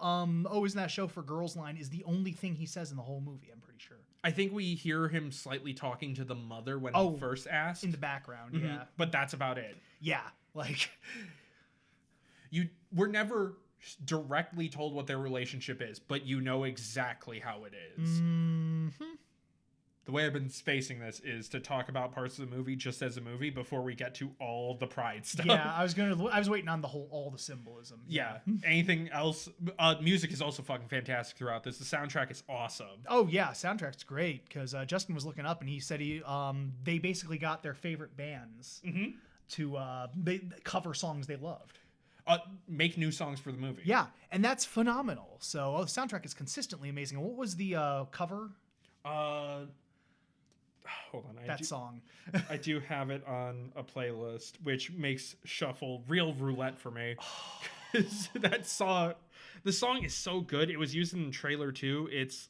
Speaker 2: isn't that show for girls line is the only thing he says in the whole movie, I'm pretty sure.
Speaker 1: I think we hear him slightly talking to the mother when he first asked.
Speaker 2: In the background, yeah.
Speaker 1: But that's about it.
Speaker 2: Yeah, like...
Speaker 1: We're never directly told what their relationship is, but you know exactly how it is. The way I've been spacing this is to talk about parts of the movie just as a movie before we get to all the pride stuff.
Speaker 2: Yeah, I was waiting on all the symbolism.
Speaker 1: Yeah. Anything else? Music is also fucking fantastic throughout this. The soundtrack is awesome.
Speaker 2: Oh yeah, soundtrack's great because Justin was looking up and he said they basically got their favorite bands to they cover songs they loved.
Speaker 1: Make new songs for the movie.
Speaker 2: Yeah, and that's phenomenal. So the soundtrack is consistently amazing. What was the cover?
Speaker 1: Hold on.
Speaker 2: That song.
Speaker 1: I do have it on a playlist, which makes Shuffle real roulette for me. The song is so good. It was used in the trailer too. It's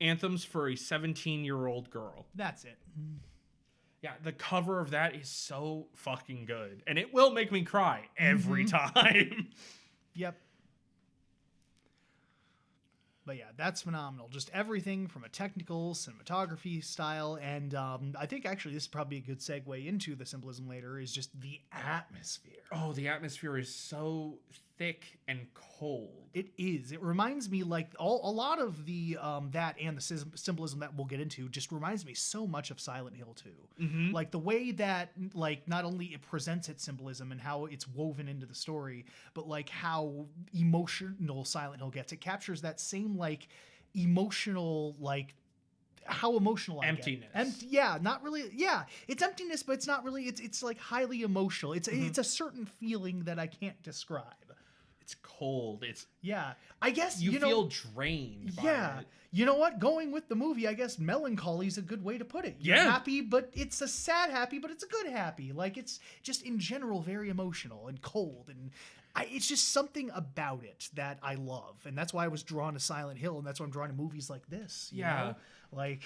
Speaker 1: Anthems for a 17-year-old girl.
Speaker 2: That's it.
Speaker 1: Yeah, the cover of that is so fucking good. And it will make me cry every time.
Speaker 2: Yep. But yeah, that's phenomenal. Just everything from a technical cinematography style. And I think actually this is probably a good segue into the symbolism later is just the atmosphere.
Speaker 1: Oh, the atmosphere is so thick and cold.
Speaker 2: It is. It reminds me like a lot of the that and the symbolism that we'll get into just reminds me so much of Silent Hill 2. Like the way that like not only it presents its symbolism and how it's woven into the story, but like how emotional Silent Hill gets. It captures that same like emotional like how emotional
Speaker 1: emptiness.
Speaker 2: I get. Yeah, not really. Yeah, it's emptiness, but it's not really. It's like highly emotional. It's a certain feeling that I can't describe.
Speaker 1: It's cold.
Speaker 2: I guess
Speaker 1: you feel drained. By it.
Speaker 2: You know what? Going with the movie, I guess melancholy is a good way to put it. You're happy, but it's a sad happy, but it's a good happy. Like it's just in general very emotional and cold, and it's just something about it that I love, and that's why I was drawn to Silent Hill, and that's why I'm drawn to movies like this. You know? Like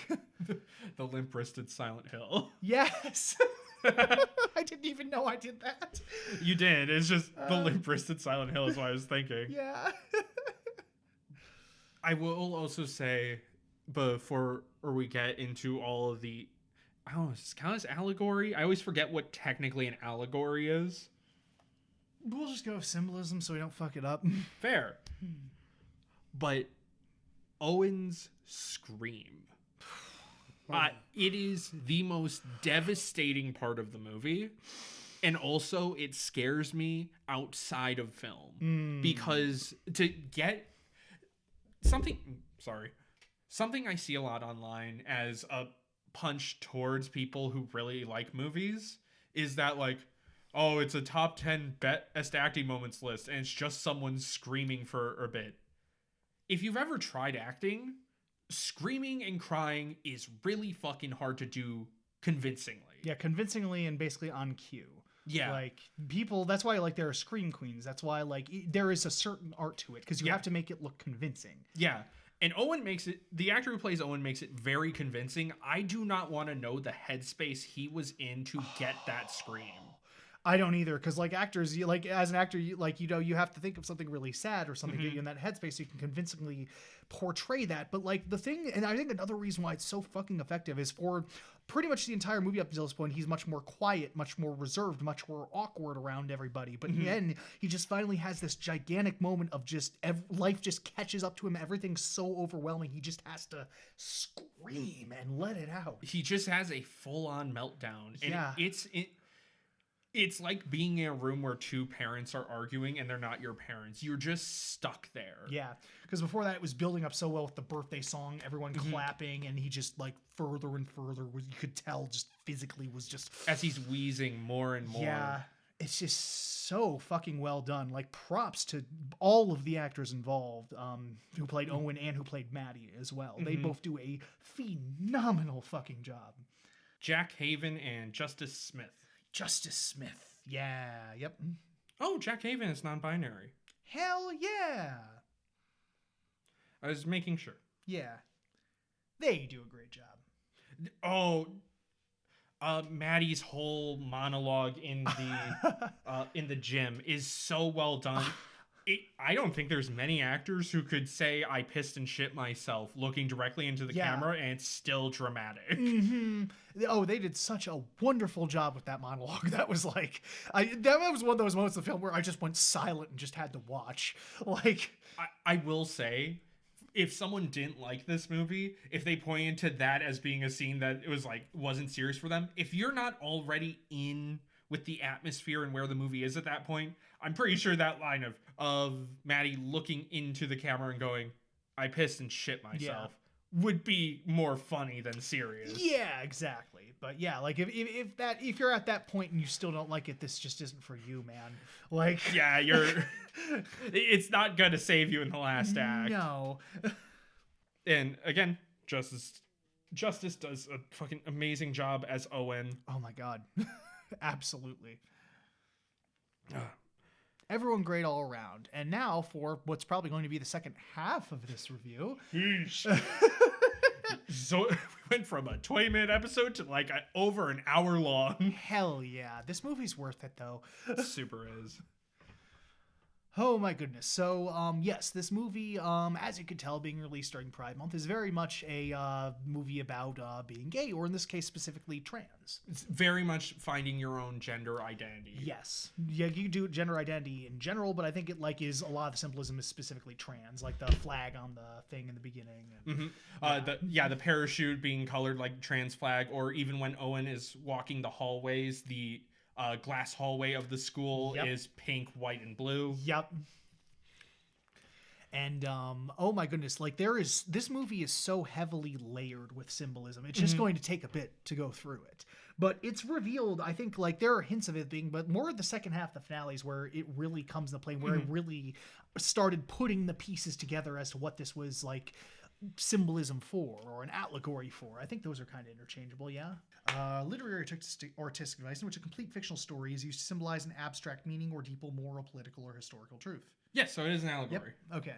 Speaker 1: the limp-wristed Silent Hill.
Speaker 2: Yes. I didn't even know I did that.
Speaker 1: You did. It's just the limp-wristed Silent Hill is what I was thinking.
Speaker 2: Yeah.
Speaker 1: I will also say before we get into all of the, I don't know, does this count as allegory? I always forget what technically an allegory is.
Speaker 2: We'll just go with symbolism so we don't fuck it up.
Speaker 1: Fair. But Owen's scream. It is the most devastating part of the movie. And also it scares me outside of film. Because to get something I see a lot online as a punch towards people who really like movies is that like, oh, it's a top 10 best acting moments list and it's just someone screaming for a bit. If you've ever tried acting, screaming and crying is really fucking hard to do convincingly.
Speaker 2: Yeah, convincingly and basically on cue.
Speaker 1: Yeah.
Speaker 2: Like people, that's why like there are scream queens. That's why like there is a certain art to it because you have to make it look convincing.
Speaker 1: Yeah. And Owen the actor who plays Owen makes it very convincing. I do not want to know the headspace he was in to get that scream.
Speaker 2: I don't either, because like actors, like as an actor, you have to think of something really sad or something, get you in that headspace so you can convincingly portray that. But like the thing, and I think another reason why it's so fucking effective is for pretty much the entire movie up until this point, he's much more quiet, much more reserved, much more awkward around everybody. But in the end, he just finally has this gigantic moment of just life just catches up to him. Everything's so overwhelming. He just has to scream and let it out.
Speaker 1: He just has a full-on meltdown. And
Speaker 2: Yeah.
Speaker 1: it's like being in a room where two parents are arguing and they're not your parents. You're just stuck there.
Speaker 2: Yeah, because before that, it was building up so well with the birthday song, everyone clapping, and he just like further and further, you could tell just physically was just...
Speaker 1: As he's wheezing more and more.
Speaker 2: Yeah, it's just so fucking well done. Like, props to all of the actors involved, who played Owen and who played Maddie as well. They both do a phenomenal fucking job.
Speaker 1: Jack Haven and Justice Smith.
Speaker 2: Justice Smith. Yeah, yep.
Speaker 1: Oh, Jack Haven is non-binary.
Speaker 2: Hell yeah.
Speaker 1: I was making sure.
Speaker 2: Yeah. They do a great job.
Speaker 1: Oh, Maddie's whole monologue in the gym is so well done. I don't think there's many actors who could say I pissed and shit myself looking directly into the camera and it's still dramatic.
Speaker 2: Oh, they did such a wonderful job with that monologue. That was like, that was one of those moments of the film where I just went silent and just had to watch. Like,
Speaker 1: I will say, if someone didn't like this movie, if they pointed to that as being a scene that it was like wasn't serious for them, if you're not already in with the atmosphere and where the movie is at that point, I'm pretty sure that line of Maddie looking into the camera and going, I pissed and shit myself, would be more funny than serious.
Speaker 2: Yeah, exactly. But yeah, like if you're at that point and you still don't like it, this just isn't for you, man. Like,
Speaker 1: yeah, it's not gonna save you in the last act.
Speaker 2: No.
Speaker 1: And again, Justice does a fucking amazing job as Owen.
Speaker 2: Oh my god. Absolutely. Everyone great all around. And now for what's probably going to be the second half of this review.
Speaker 1: So we went from a 20-minute episode to like over an hour long.
Speaker 2: Hell yeah. This movie's worth it though.
Speaker 1: Super is.
Speaker 2: Oh my goodness. So, yes, this movie, as you could tell, being released during Pride Month, is very much a movie about being gay, or in this case, specifically trans.
Speaker 1: It's very much finding your own gender identity.
Speaker 2: Yes. Yeah, you do gender identity in general, but I think it like is a lot of the symbolism is specifically trans, like the flag on the thing in the beginning. And,
Speaker 1: the parachute being colored like trans flag, or even when Owen is walking the hallways, the glass hallway of the school is pink, white, and blue.
Speaker 2: Yep. And oh my goodness, like this movie is so heavily layered with symbolism. It's just going to take a bit to go through it. But it's revealed, I think, like there are hints of it being, but more of the second half of the finales where it really comes into play, where it really started putting the pieces together as to what this was like symbolism for or an allegory for. I think those are kind of interchangeable, yeah. Literary artistic device in which a complete fictional story is used to symbolize an abstract meaning or deeper moral, political, or historical truth.
Speaker 1: Yes, so it is an allegory.
Speaker 2: Yep. Okay.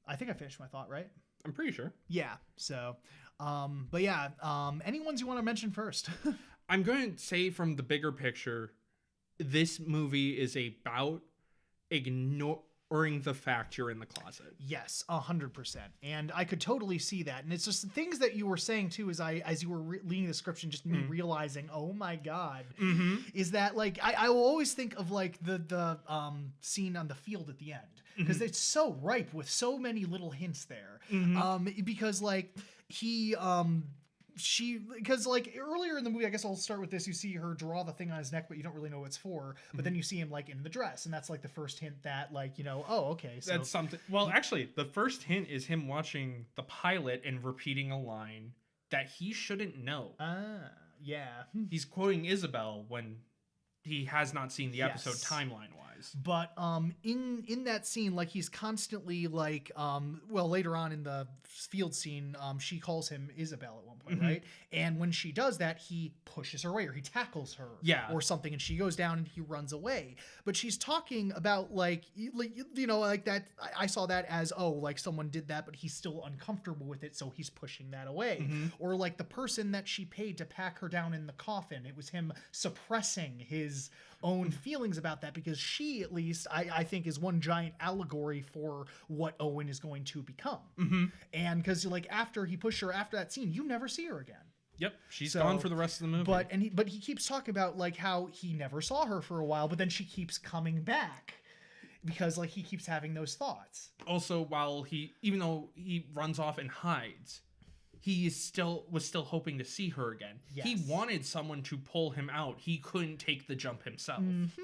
Speaker 2: I think I finished my thought, right?
Speaker 1: I'm pretty sure.
Speaker 2: Yeah. So, but yeah, any ones you want to mention first?
Speaker 1: I'm going to say from the bigger picture, this movie is about ignoring the fact you're in the closet.
Speaker 2: Yes, 100%. And I could totally see that. And it's just the things that you were saying too, as you were reading the description, just me realizing, oh my God, is that like, I will always think of like the scene on the field at the end, because it's so ripe with so many little hints there. Because like because like earlier in the movie, I guess I'll start with this, you see her draw the thing on his neck, but you don't really know what it's for, but then you see him like in the dress, and that's like the first hint that like, you know, oh, okay, so
Speaker 1: that's something. Well, actually, the first hint is him watching the pilot and repeating a line that he shouldn't know.
Speaker 2: Yeah.
Speaker 1: He's quoting Isabel when he has not seen the episode timeline wise.
Speaker 2: But in that scene, like he's constantly like well, later on in the field scene, she calls him Isabel at one point, right? And when she does that, he pushes her away, or he tackles her, or something, and she goes down and he runs away. But she's talking about like you know, like that. I saw that as, oh, like someone did that, but he's still uncomfortable with it, so he's pushing that away. Or like the person that she paid to pack her down in the coffin, it was him suppressing his his own feelings about that, because she, at least, I think, is one giant allegory for what Owen is going to become.
Speaker 1: Mm-hmm.
Speaker 2: And because, like, after he pushed her, after that scene, you never see her again.
Speaker 1: Yep, she's gone for the rest of the movie.
Speaker 2: But he keeps talking about, like, how he never saw her for a while, but then she keeps coming back because, like, he keeps having those thoughts.
Speaker 1: Also, even though he runs off and hides, he was still hoping to see her again.
Speaker 2: Yes.
Speaker 1: He wanted someone to pull him out. He couldn't take the jump himself.
Speaker 2: Mm-hmm.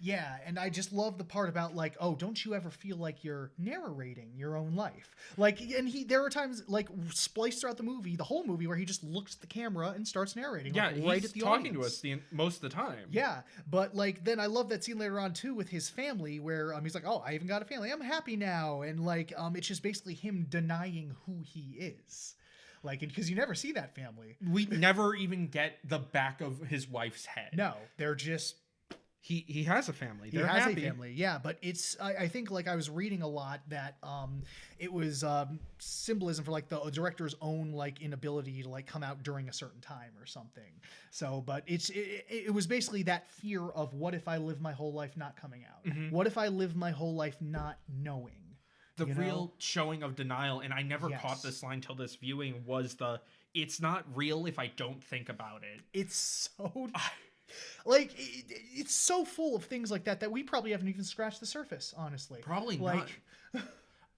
Speaker 2: Yeah, and I just love the part about, like, oh, don't you ever feel like you're narrating your own life? Like, and there are times, like, spliced throughout the movie, the whole movie, where he just looks at the camera and starts narrating.
Speaker 1: Yeah,
Speaker 2: like, right
Speaker 1: he's
Speaker 2: at the
Speaker 1: talking
Speaker 2: audience.
Speaker 1: to us most of the time.
Speaker 2: Yeah, but, like, then I love that scene later on, too, with his family, where he's like, oh, I even got a family. I'm happy now. And, like, it's just basically him denying who he is. Like, because you never see that family.
Speaker 1: We never even get the back of his wife's head.
Speaker 2: No, they're just...
Speaker 1: He has a family.
Speaker 2: He has a family, yeah. But it's, I think, like, I was reading a lot that it was symbolism for, like, the director's own, like, inability to, like, come out during a certain time or something. So, but it was basically that fear of, what if I live my whole life not coming out?
Speaker 1: Mm-hmm.
Speaker 2: What if I live my whole life not knowing?
Speaker 1: The real showing of denial, and I never
Speaker 2: Yes.
Speaker 1: caught this line till this viewing, was it's not real if I don't think about it.
Speaker 2: It's so... Like, it's so full of things like that we probably haven't even scratched the surface, honestly.
Speaker 1: Probably
Speaker 2: not.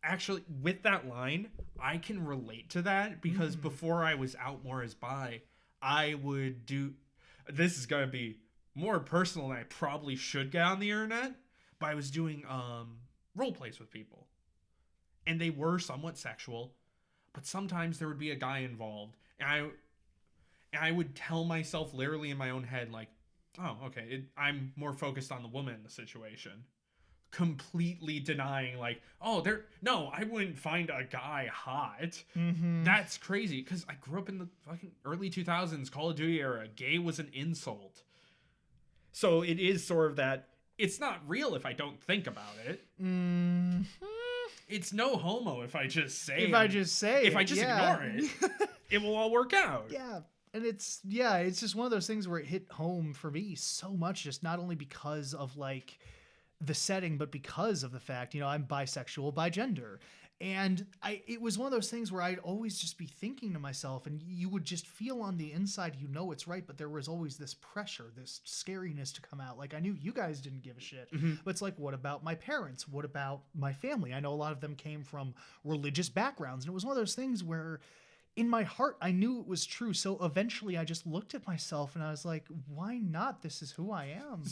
Speaker 1: Actually, with that line, I can relate to that, because before I was out more as bi, I would do... This is going to be more personal than I probably should get on the internet, but I was doing role plays with people. And they were somewhat sexual, but sometimes there would be a guy involved, and I would tell myself literally in my own head, like, oh, okay, I'm more focused on the woman in the situation. Completely denying, like, no, I wouldn't find a guy hot.
Speaker 2: Mm-hmm.
Speaker 1: That's crazy, because I grew up in the fucking early 2000s, Call of Duty era. Gay was an insult. So it is sort of that, it's not real if I don't think about it.
Speaker 2: Mm-hmm.
Speaker 1: It's no homo if I just say
Speaker 2: If I just
Speaker 1: ignore it, it will all work out.
Speaker 2: Yeah. And it's just one of those things where it hit home for me so much, just not only because of, like, the setting, but because of the fact, I'm bisexual, bigender. And it was one of those things where I'd always just be thinking to myself, and you would just feel on the inside, it's right, but there was always this pressure, this scariness to come out. Like, I knew you guys didn't give a shit, but it's like, what about my parents? What about my family? I know a lot of them came from religious backgrounds, and it was one of those things where in my heart, I knew it was true. So eventually I just looked at myself and I was like, why not? This is who I am.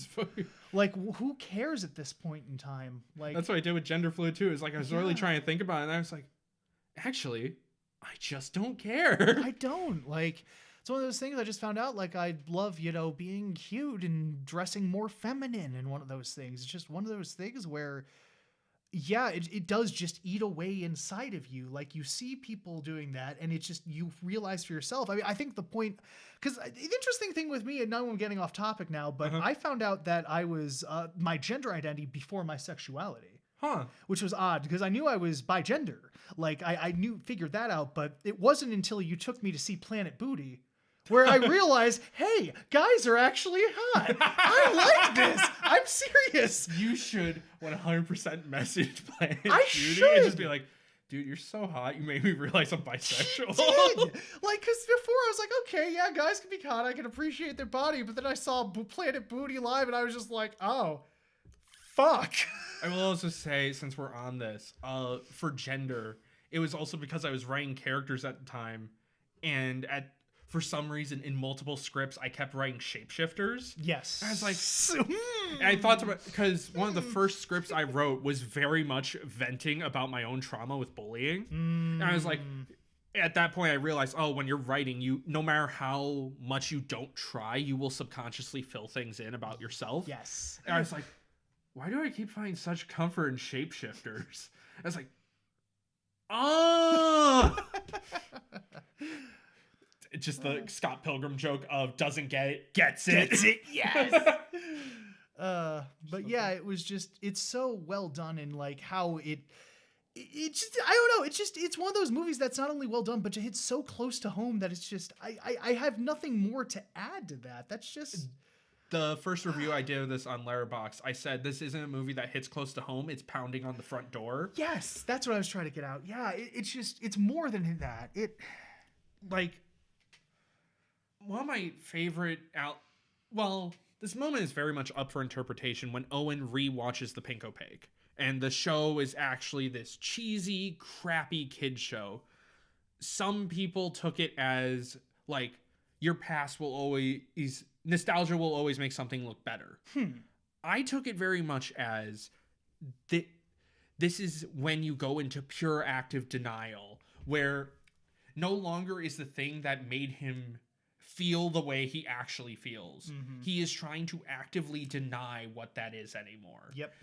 Speaker 2: Like, who cares at this point in time? Like,
Speaker 1: that's what I did with gender fluid too. Is like, I was really trying to think about it, and I was like, actually, I just don't care.
Speaker 2: I don't. Like, it's one of those things I just found out, like, I love, being cute and dressing more feminine, and one of those things. It's just one of those things where, yeah, it does just eat away inside of you. Like, you see people doing that, and it's just, you realize for yourself. I mean, I think the point, because the interesting thing with me, and now I'm getting off topic now, but I found out that I was my gender identity before my sexuality.
Speaker 1: Huh.
Speaker 2: Which was odd, because I knew I was bigender. Like, I figured that out, but it wasn't until you took me to see Planet Booty where I realized, hey, guys are actually hot. I like this. I'm serious.
Speaker 1: You should 100% message Planet
Speaker 2: I
Speaker 1: Beauty
Speaker 2: should.
Speaker 1: and just be like, dude, you're so hot. You made me realize I'm bisexual.
Speaker 2: Did. Like, because before I was like, okay, yeah, guys can be hot. I can appreciate their body. But then I saw Planet Booty live, and I was just like, oh, fuck.
Speaker 1: I will also say, since we're on this, for gender, it was also because I was writing characters at the time, and for some reason, in multiple scripts, I kept writing shapeshifters.
Speaker 2: Yes.
Speaker 1: I was like, and I thought about, because one of the first scripts I wrote was very much venting about my own trauma with bullying. And I was like, at that point, I realized, when you're writing, no matter how much you don't try, you will subconsciously fill things in about yourself.
Speaker 2: Yes.
Speaker 1: And I was like, why do I keep finding such comfort in shapeshifters? I was like, just the Scott Pilgrim joke of doesn't get it, gets it.
Speaker 2: Gets it, yes. But yeah, it was just, it's so well done, and like how it just, I don't know, it's one of those movies that's not only well done, but it hits so close to home that it's just, I have nothing more to add to that. That's just,
Speaker 1: The first review I did of this on Letterboxd, I said this isn't a movie that hits close to home. It's pounding on the front door.
Speaker 2: Yes, that's what I was trying to get out. Yeah, it's more than that.
Speaker 1: One of my favorite this moment is very much up for interpretation when Owen rewatches The Pinko Pig. And the show is actually this cheesy, crappy kid show. Some people took it as, like, your past will always... nostalgia will always make something look better. I took it very much as... this is when you go into pure active denial, where no longer is the thing that made him feel the way he actually feels. He is trying to actively deny what that is anymore.
Speaker 2: Yep.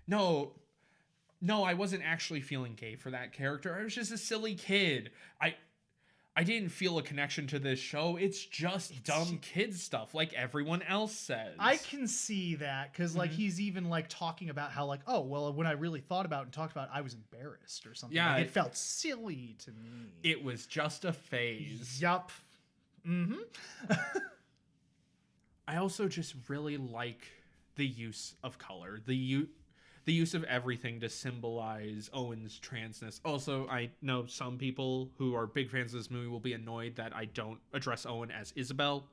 Speaker 1: No, I wasn't actually feeling gay for that character. I was just a silly kid. I didn't feel a connection to this show. It's just dumb kid stuff, like everyone else says.
Speaker 2: I can see that, because like he's even like talking about how like, oh well, when I really thought about and talked about it, I was embarrassed or something.
Speaker 1: Yeah,
Speaker 2: like, it felt silly to me.
Speaker 1: It was just a phase.
Speaker 2: Yup.
Speaker 1: I also just really like the use of color. The use of everything to symbolize Owen's transness. Also, I know some people who are big fans of this movie will be annoyed that I don't address Owen as Isabel.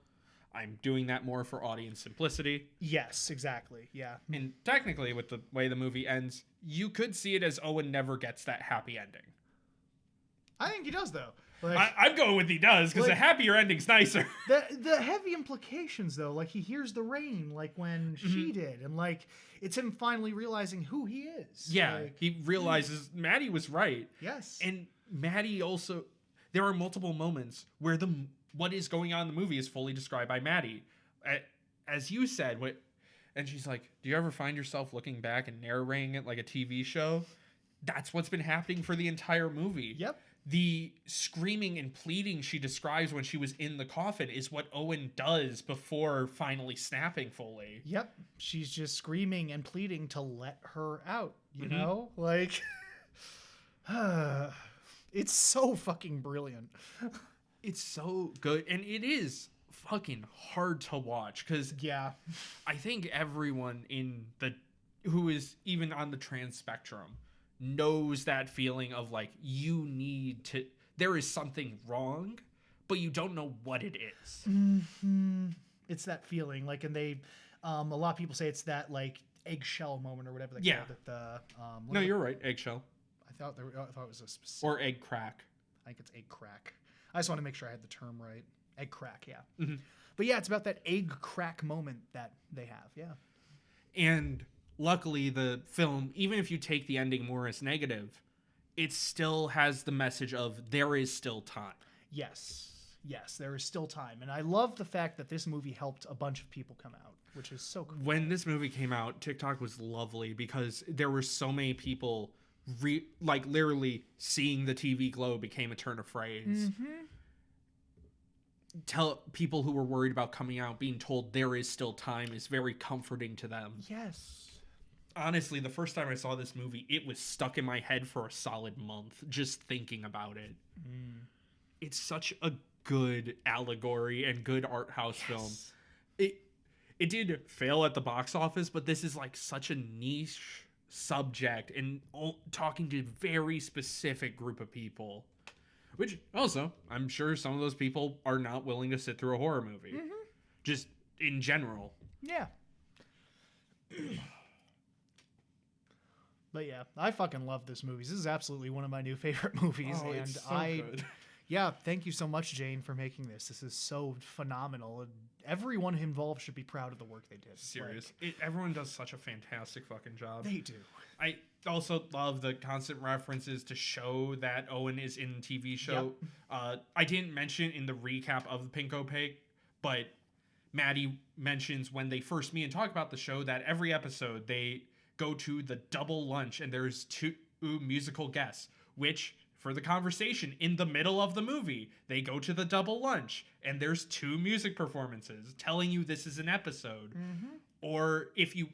Speaker 1: I'm doing that more for audience simplicity.
Speaker 2: Yes, exactly. Yeah.
Speaker 1: And technically, with the way the movie ends, you could see it as Owen never gets that happy ending.
Speaker 2: I think he does, though. Like,
Speaker 1: I'm going with he does, because a happier ending's nicer.
Speaker 2: The heavy implications, though, like he hears the rain, like when she did, and like it's him finally realizing who he is.
Speaker 1: Yeah,
Speaker 2: like,
Speaker 1: he realizes Maddie was right.
Speaker 2: Yes.
Speaker 1: And Maddie also, there are multiple moments where what is going on in the movie is fully described by Maddie. As you said, and she's like, do you ever find yourself looking back and narrating it like a TV show? That's what's been happening for the entire movie.
Speaker 2: Yep.
Speaker 1: The screaming and pleading she describes when she was in the coffin is what Owen does before finally snapping fully.
Speaker 2: Yep. She's just screaming and pleading to let her out, you know? Like, it's so fucking brilliant.
Speaker 1: It's so good. And it is fucking hard to watch because I think everyone who is even on the trans spectrum knows that feeling of like there is something wrong, but you don't know what it is.
Speaker 2: It's that feeling, like, and they a lot of people say it's that like eggshell moment or whatever they call it.
Speaker 1: No, you're right, eggshell.
Speaker 2: I thought it was a specific,
Speaker 1: or egg crack.
Speaker 2: I think it's egg crack. I just want to make sure I had the term right. Egg crack, yeah. But yeah, it's about that egg crack moment that they have. Yeah.
Speaker 1: And luckily, the film, even if you take the ending more as negative, it still has the message of there is still time.
Speaker 2: Yes, there is still time. And I love the fact that this movie helped a bunch of people come out, which is so cool.
Speaker 1: When this movie came out, TikTok was lovely because there were so many people, literally seeing the TV glow became a turn of phrase. Tell people who were worried about coming out, being told there is still time is very comforting to them.
Speaker 2: Yes.
Speaker 1: Honestly, the first time I saw this movie, it was stuck in my head for a solid month just thinking about it. It's such a good allegory and good art house film. It did fail at the box office, but this is like such a niche subject and talking to a very specific group of people, which also I'm sure some of those people are not willing to sit through a horror movie, just in general.
Speaker 2: Yeah. But yeah, I fucking love this movie. This is absolutely one of my new favorite movies.
Speaker 1: Oh,
Speaker 2: and
Speaker 1: it's so good.
Speaker 2: Yeah, thank you so much, Jane, for making this. This is so phenomenal. And everyone involved should be proud of the work they did.
Speaker 1: Serious. Everyone does such a fantastic fucking job.
Speaker 2: They do.
Speaker 1: I also love the constant references to show that Owen is in the TV show. I didn't mention in the recap of the Pinko Pig, but Maddie mentions when they first meet and talk about the show that every episode they go to the double lunch and there's two musical guests, which for the conversation in the middle of the movie, they go to the double lunch and there's two music performances telling you this is an episode. Or if you,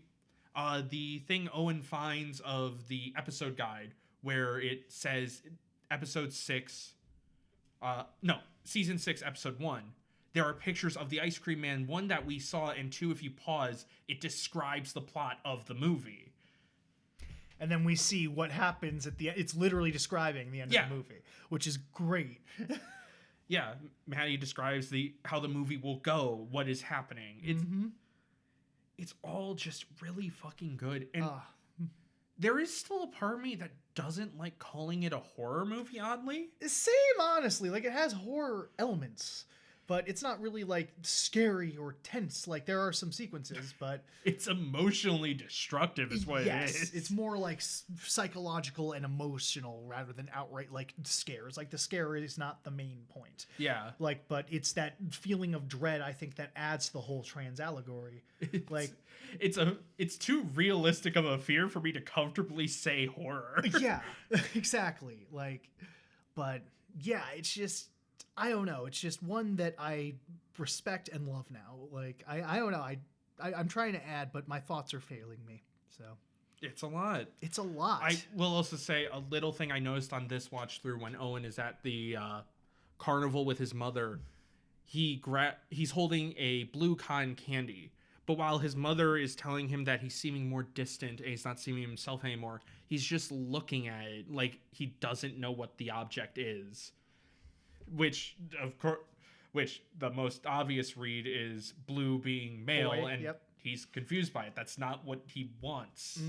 Speaker 1: the thing Owen finds of the episode guide where it says season 6, episode 1, there are pictures of the ice cream man, one that we saw, and two, if you pause, it describes the plot of the movie.
Speaker 2: And then we see what happens at the end. It's literally describing the end of the movie, which is great.
Speaker 1: Yeah, Maddie describes how the movie will go, what is happening. It's all just really fucking good. And there is still a part of me that doesn't like calling it a horror movie, oddly.
Speaker 2: Same, honestly. Like, it has horror elements, but it's not really, like, scary or tense. Like, there are some sequences, but...
Speaker 1: It's emotionally destructive is what it is.
Speaker 2: It's more, like, psychological and emotional rather than outright, like, scares. Like, the scare is not the main point.
Speaker 1: Yeah.
Speaker 2: Like, but it's that feeling of dread, I think, that adds to the whole trans allegory. Like...
Speaker 1: It's too realistic of a fear for me to comfortably say horror.
Speaker 2: Yeah, exactly. Like, but yeah, it's just, I don't know. It's just one that I respect and love now. Like, I don't know. I'm trying to add, but my thoughts are failing me. So
Speaker 1: it's a lot.
Speaker 2: It's a lot.
Speaker 1: I will also say a little thing I noticed on this watch through when Owen is at the carnival with his mother. He's holding a blue cotton candy. But while his mother is telling him that he's seeming more distant and he's not seeing himself anymore, he's just looking at it like he doesn't know what the object is. Which, of course, the most obvious read is blue being male, and he's confused by it. That's not what he wants.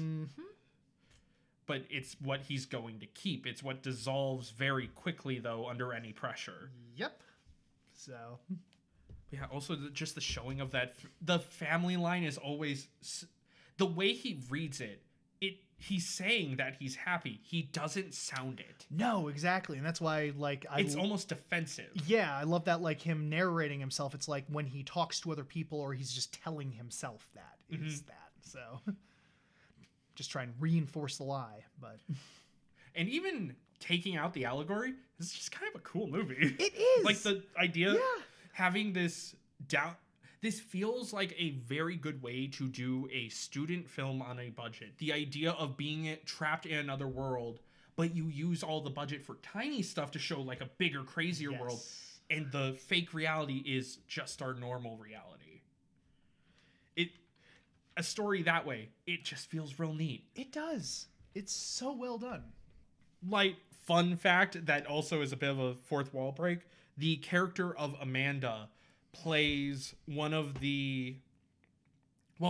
Speaker 1: But it's what he's going to keep. It's what dissolves very quickly, though, under any pressure.
Speaker 2: Yep. So...
Speaker 1: Yeah, also just the showing of that. The family line is always... The way he reads it, he's saying that he's happy. He doesn't sound it.
Speaker 2: No, exactly. And that's why, like...
Speaker 1: It's almost defensive.
Speaker 2: Yeah, I love that, like, him narrating himself. It's like when he talks to other people or he's just telling himself that is that. So, just try and reinforce the lie, but...
Speaker 1: And even taking out the allegory, it's just kind of a cool movie.
Speaker 2: It is!
Speaker 1: Like, the idea... Yeah. Having this this feels like a very good way to do a student film on a budget. The idea of being trapped in another world, but you use all the budget for tiny stuff to show like a bigger, crazier world, and the fake reality is just our normal reality. A story that way, it just feels real neat.
Speaker 2: It does. It's so well done.
Speaker 1: Light fun fact that also is a bit of a fourth wall break. The character of Amanda plays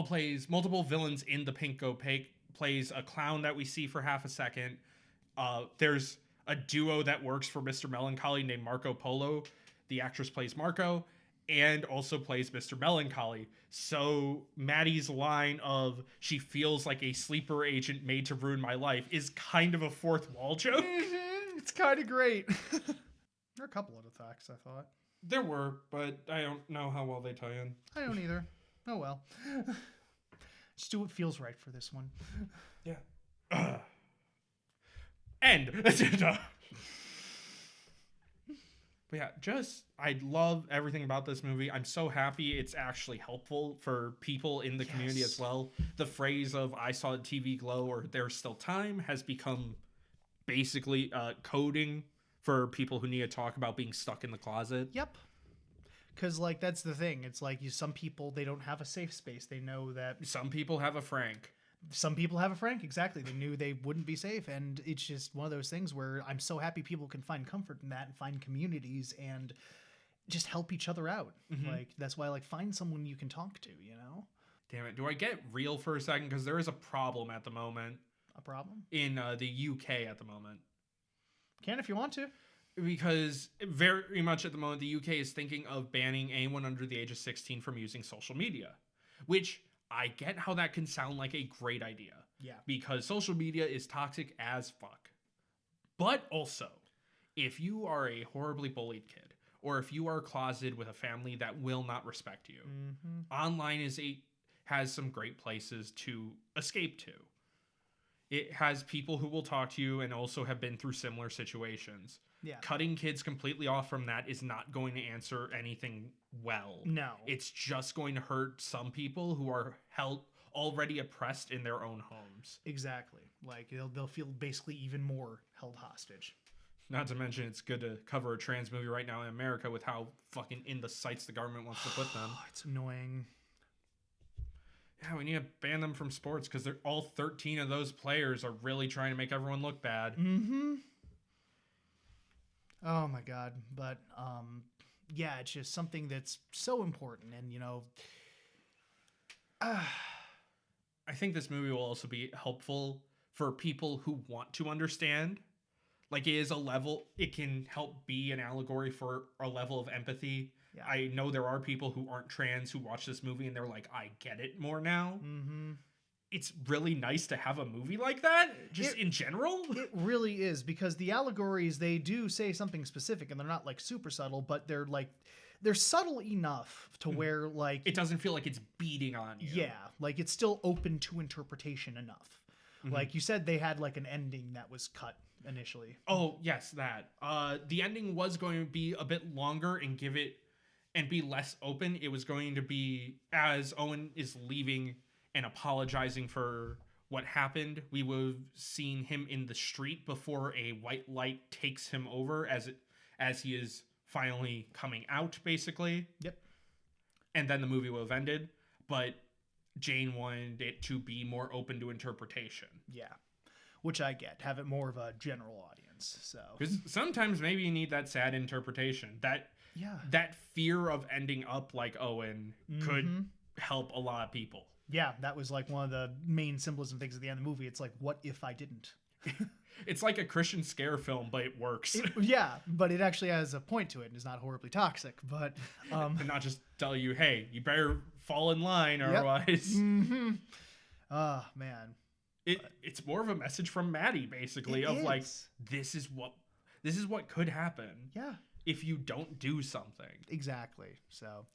Speaker 1: plays multiple villains in The Pink Opaque, plays a clown that we see for half a second. There's a duo that works for Mr. Melancholy named Marco Polo. The actress plays Marco and also plays Mr. Melancholy. So Maddie's line of she feels like a sleeper agent made to ruin my life is kind of a fourth wall joke.
Speaker 2: It's kind of great. There are a couple of attacks, I thought.
Speaker 1: There were, but I don't know how well they tie in.
Speaker 2: I don't either. Oh well. Just do what feels right for this one.
Speaker 1: Yeah. End. But yeah, I love everything about this movie. I'm so happy it's actually helpful for people in the community as well. The phrase of I saw the TV glow or there's still time has become basically coding for people who need to talk about being stuck in the closet.
Speaker 2: Yep. Because, like, that's the thing. It's like some people, they don't have a safe space. They know that...
Speaker 1: Some people have a Frank.
Speaker 2: Some people have a Frank, exactly. They knew they wouldn't be safe. And it's just one of those things where I'm so happy people can find comfort in that and find communities and just help each other out. Like, that's why, like, find someone you can talk to, you know?
Speaker 1: Damn it. Do I get real for a second? Because there is a problem at the moment.
Speaker 2: A problem?
Speaker 1: In the UK at the moment.
Speaker 2: Can if you want to.
Speaker 1: Because very much at the moment, the UK is thinking of banning anyone under the age of 16 from using social media. Which, I get how that can sound like a great idea.
Speaker 2: Yeah.
Speaker 1: Because social media is toxic as fuck. But also, if you are a horribly bullied kid, or if you are closeted with a family that will not respect you, online has some great places to escape to. It has people who will talk to you and also have been through similar situations.
Speaker 2: Yeah.
Speaker 1: Cutting kids completely off from that is not going to answer anything well.
Speaker 2: No.
Speaker 1: It's just going to hurt some people who are already oppressed in their own homes.
Speaker 2: Exactly. Like, they'll feel basically even more held hostage.
Speaker 1: Not to mention, it's good to cover a trans movie right now in America with how fucking in the sights the government wants to put them.
Speaker 2: It's annoying.
Speaker 1: Yeah, we need to ban them from sports because they're all 13 of those players are really trying to make everyone look bad.
Speaker 2: Mm-hmm. Oh my God. But yeah, it's just something that's so important, and
Speaker 1: I think this movie will also be helpful for people who want to understand. Like, it can help be an allegory for a level of empathy.
Speaker 2: Yeah.
Speaker 1: I know there are people who aren't trans who watch this movie and they're like, I get it more now.
Speaker 2: Mm-hmm.
Speaker 1: It's really nice to have a movie like that, in general.
Speaker 2: It really is, because the allegories, they do say something specific, and they're not like super subtle, but they're subtle enough to where like
Speaker 1: it doesn't feel like it's beating on you.
Speaker 2: yeah, like it's still open to interpretation enough.
Speaker 1: Mm-hmm.
Speaker 2: Like you said, they had like an ending that was cut initially.
Speaker 1: Oh yes, that. The ending was going to be a bit longer and be less open. It was going to be, as Owen is leaving and apologizing for what happened, we would have seen him in the street before a white light takes him over as he is finally coming out, basically.
Speaker 2: Yep.
Speaker 1: And then the movie would have ended, but Jane wanted it to be more open to interpretation.
Speaker 2: Yeah, which I get. Have it more of a general audience. So
Speaker 1: because sometimes maybe you need that sad interpretation. That fear of ending up like Owen could help a lot of people.
Speaker 2: Yeah, that was like one of the main symbolism things at the end of the movie. It's like, what if I didn't?
Speaker 1: It's like a Christian scare film, but it works.
Speaker 2: Yeah, but it actually has a point to it and is not horribly toxic. But
Speaker 1: and not just tell you, hey, you better fall in line, or otherwise.
Speaker 2: Mm-hmm. Oh man,
Speaker 1: it's more of a message from Maddie, basically, like, this is what could happen.
Speaker 2: Yeah,
Speaker 1: if you don't do something.
Speaker 2: Exactly. So.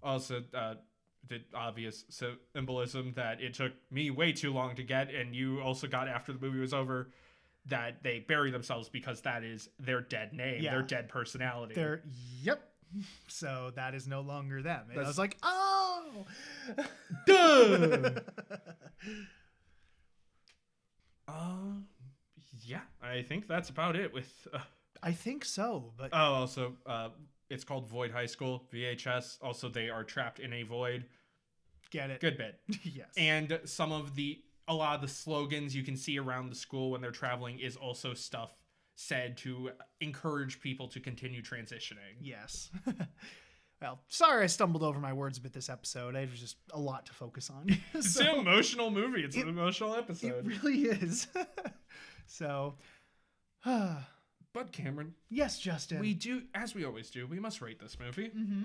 Speaker 1: Also, the obvious symbolism that it took me way too long to get, and you also got after the movie was over, that they bury themselves because that is their dead name, their dead personality.
Speaker 2: Yep. So that is no longer them. And I was like, oh!
Speaker 1: Duh! Yeah, I think that's about it with...
Speaker 2: I think so, but...
Speaker 1: Oh, also, it's called Void High School, VHS. Also, they are trapped in a void.
Speaker 2: Get it.
Speaker 1: Good bit.
Speaker 2: Yes.
Speaker 1: And a lot of the slogans you can see around the school when they're traveling is also stuff said to encourage people to continue transitioning.
Speaker 2: Yes. Well, sorry I stumbled over my words a bit this episode. It was just a lot to focus on.
Speaker 1: It's an emotional movie. It's an emotional episode.
Speaker 2: It really is. So...
Speaker 1: But Cameron,
Speaker 2: yes, Justin,
Speaker 1: we do, as we always do, we must rate this movie.
Speaker 2: Mm-hmm.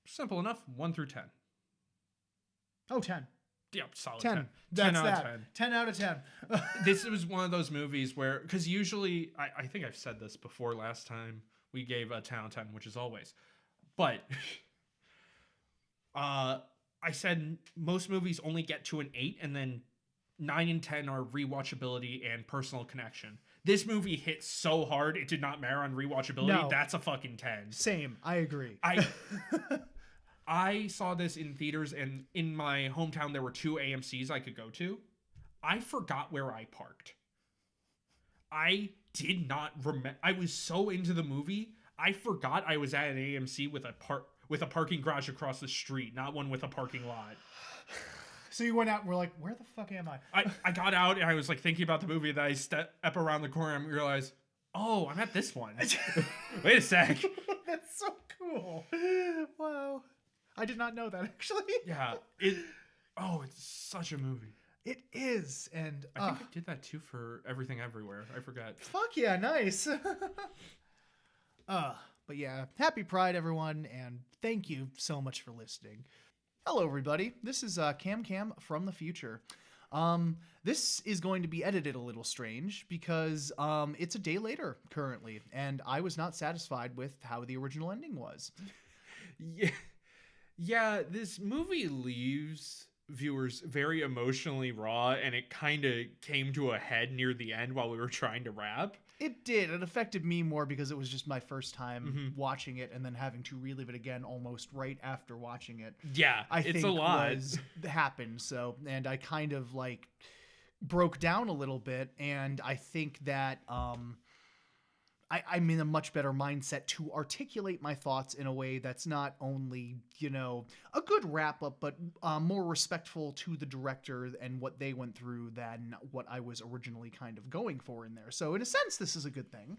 Speaker 1: Simple enough, 1 through 10.
Speaker 2: Oh, 10.
Speaker 1: Yep, solid
Speaker 2: 10.
Speaker 1: 10 out of 10.
Speaker 2: 10 out of 10.
Speaker 1: This was one of those movies where, because usually, I think I've said this before last time, we gave a 10 out of 10, which is always. But I said most movies only get to an 8, and then 9 and 10 are rewatchability and personal connection. This movie hit so hard, it did not matter on rewatchability. No. That's a fucking 10.
Speaker 2: Same. I agree.
Speaker 1: I saw this in theaters, and in my hometown, there were 2 AMCs I could go to. I forgot where I parked. I did not remember. I was so into the movie, I forgot I was at an AMC with a parking garage across the street, not one with a parking lot.
Speaker 2: So you went out and were like, where the fuck am I?
Speaker 1: I got out and I was like thinking about the movie, that I step up around the corner and realized, oh, I'm at this one. Wait a sec.
Speaker 2: That's so cool. Wow. I did not know that, actually.
Speaker 1: Yeah. It's such a movie.
Speaker 2: It is. And
Speaker 1: I think I did that too for Everything Everywhere. I forgot.
Speaker 2: Fuck yeah, nice. But yeah, happy Pride, everyone, and thank you so much for listening. Hello, everybody. This is CamCam from the future. This is going to be edited a little strange because it's a day later currently, and I was not satisfied with how the original ending was.
Speaker 1: Yeah, this movie leaves viewers very emotionally raw, and it kind of came to a head near the end while we were trying to wrap.
Speaker 2: It did. It affected me more because it was just my first time watching it and then having to relive it again almost right after watching it.
Speaker 1: Yeah,
Speaker 2: I think
Speaker 1: it's a lot.
Speaker 2: Happened. So, and I kind of like broke down a little bit, and I think that I'm in a much better mindset to articulate my thoughts in a way that's not only, a good wrap up, but more respectful to the director and what they went through than what I was originally kind of going for in there. So in a sense, this is a good thing.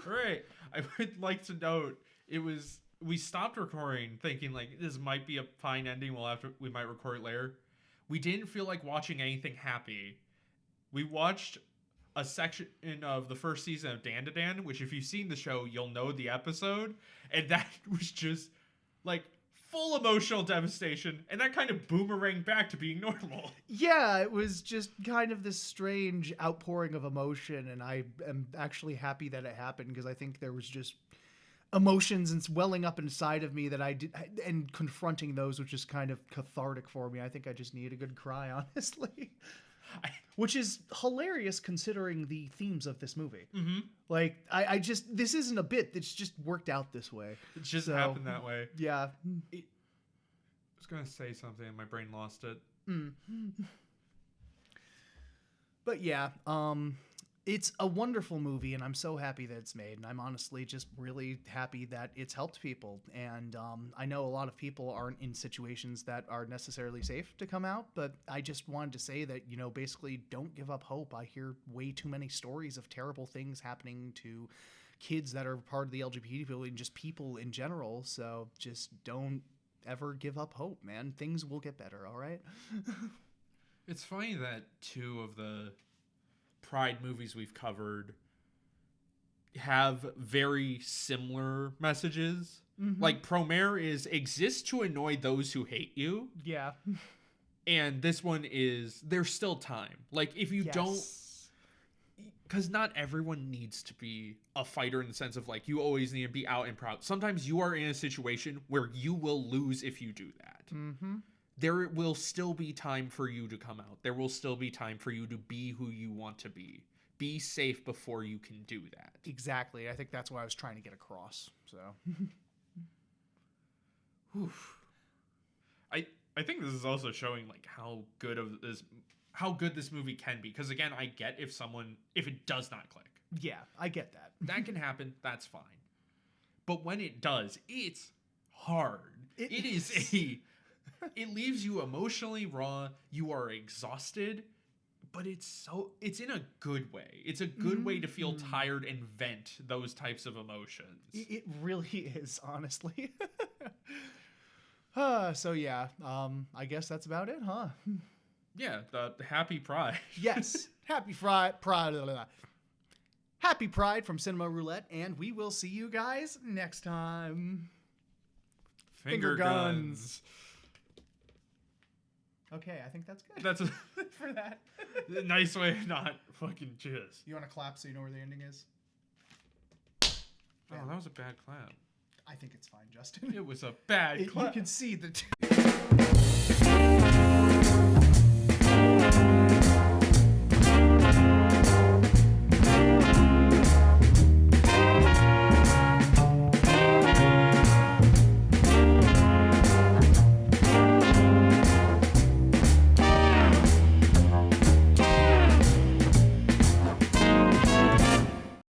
Speaker 1: Right. I would like to note we stopped recording thinking like this might be a fine ending. We might record it later. We didn't feel like watching anything happy. We watched a section of the first season of Dan to Dan, which if you've seen the show, you'll know the episode. And that was just like full emotional devastation. And that kind of boomeranged back to being normal.
Speaker 2: Yeah, it was just kind of this strange outpouring of emotion. And I am actually happy that it happened because I think there was just emotions and welling up inside of me that I did, and confronting those, which is kind of cathartic for me. I think I just need a good cry, honestly. Which is hilarious considering the themes of this movie. Mm-hmm. Like, I just, this isn't a bit. It's just worked out this way.
Speaker 1: It just happened that way.
Speaker 2: Yeah.
Speaker 1: I was going to say something and my brain lost it.
Speaker 2: But yeah, it's a wonderful movie, and I'm so happy that it's made. And I'm honestly just really happy that it's helped people. And I know a lot of people aren't in situations that are necessarily safe to come out, but I just wanted to say that, basically don't give up hope. I hear way too many stories of terrible things happening to kids that are part of the LGBT people and just people in general. So just don't ever give up hope, man. Things will get better, all right?
Speaker 1: It's funny that two of the Pride movies we've covered have very similar messages. Mm-hmm. Like Promare is exist to annoy those who hate you.
Speaker 2: Yeah.
Speaker 1: And this one is there's still time. Like if you don't, because not everyone needs to be a fighter in the sense of like you always need to be out and proud. Sometimes you are in a situation where you will lose if you do that. Mm-hmm. There will still be time for you to come out. There will still be time for you to be who you want to be. Be safe before you can do that.
Speaker 2: Exactly. I think that's what I was trying to get across. So,
Speaker 1: I think this is also showing like how good this movie can be. Because again, I get if it does not click.
Speaker 2: Yeah, I get that.
Speaker 1: That can happen. That's fine. But when it does, it's hard. It It leaves you emotionally raw. You are exhausted, but it's in a good way. It's a good way to feel tired and vent those types of emotions.
Speaker 2: It really is, honestly. So yeah, I guess that's about it, huh?
Speaker 1: Yeah, the happy Pride.
Speaker 2: Yes, happy Pride. Happy Pride from Cinema Roulette, and we will see you guys next time.
Speaker 1: Finger guns.
Speaker 2: Okay, I think that's good.
Speaker 1: That's
Speaker 2: for that.
Speaker 1: Nice way of not fucking jizz.
Speaker 2: You want to clap so you know where the ending is?
Speaker 1: Oh, that was a bad clap.
Speaker 2: I think it's fine, Justin.
Speaker 1: It was a bad clap.
Speaker 2: You can see the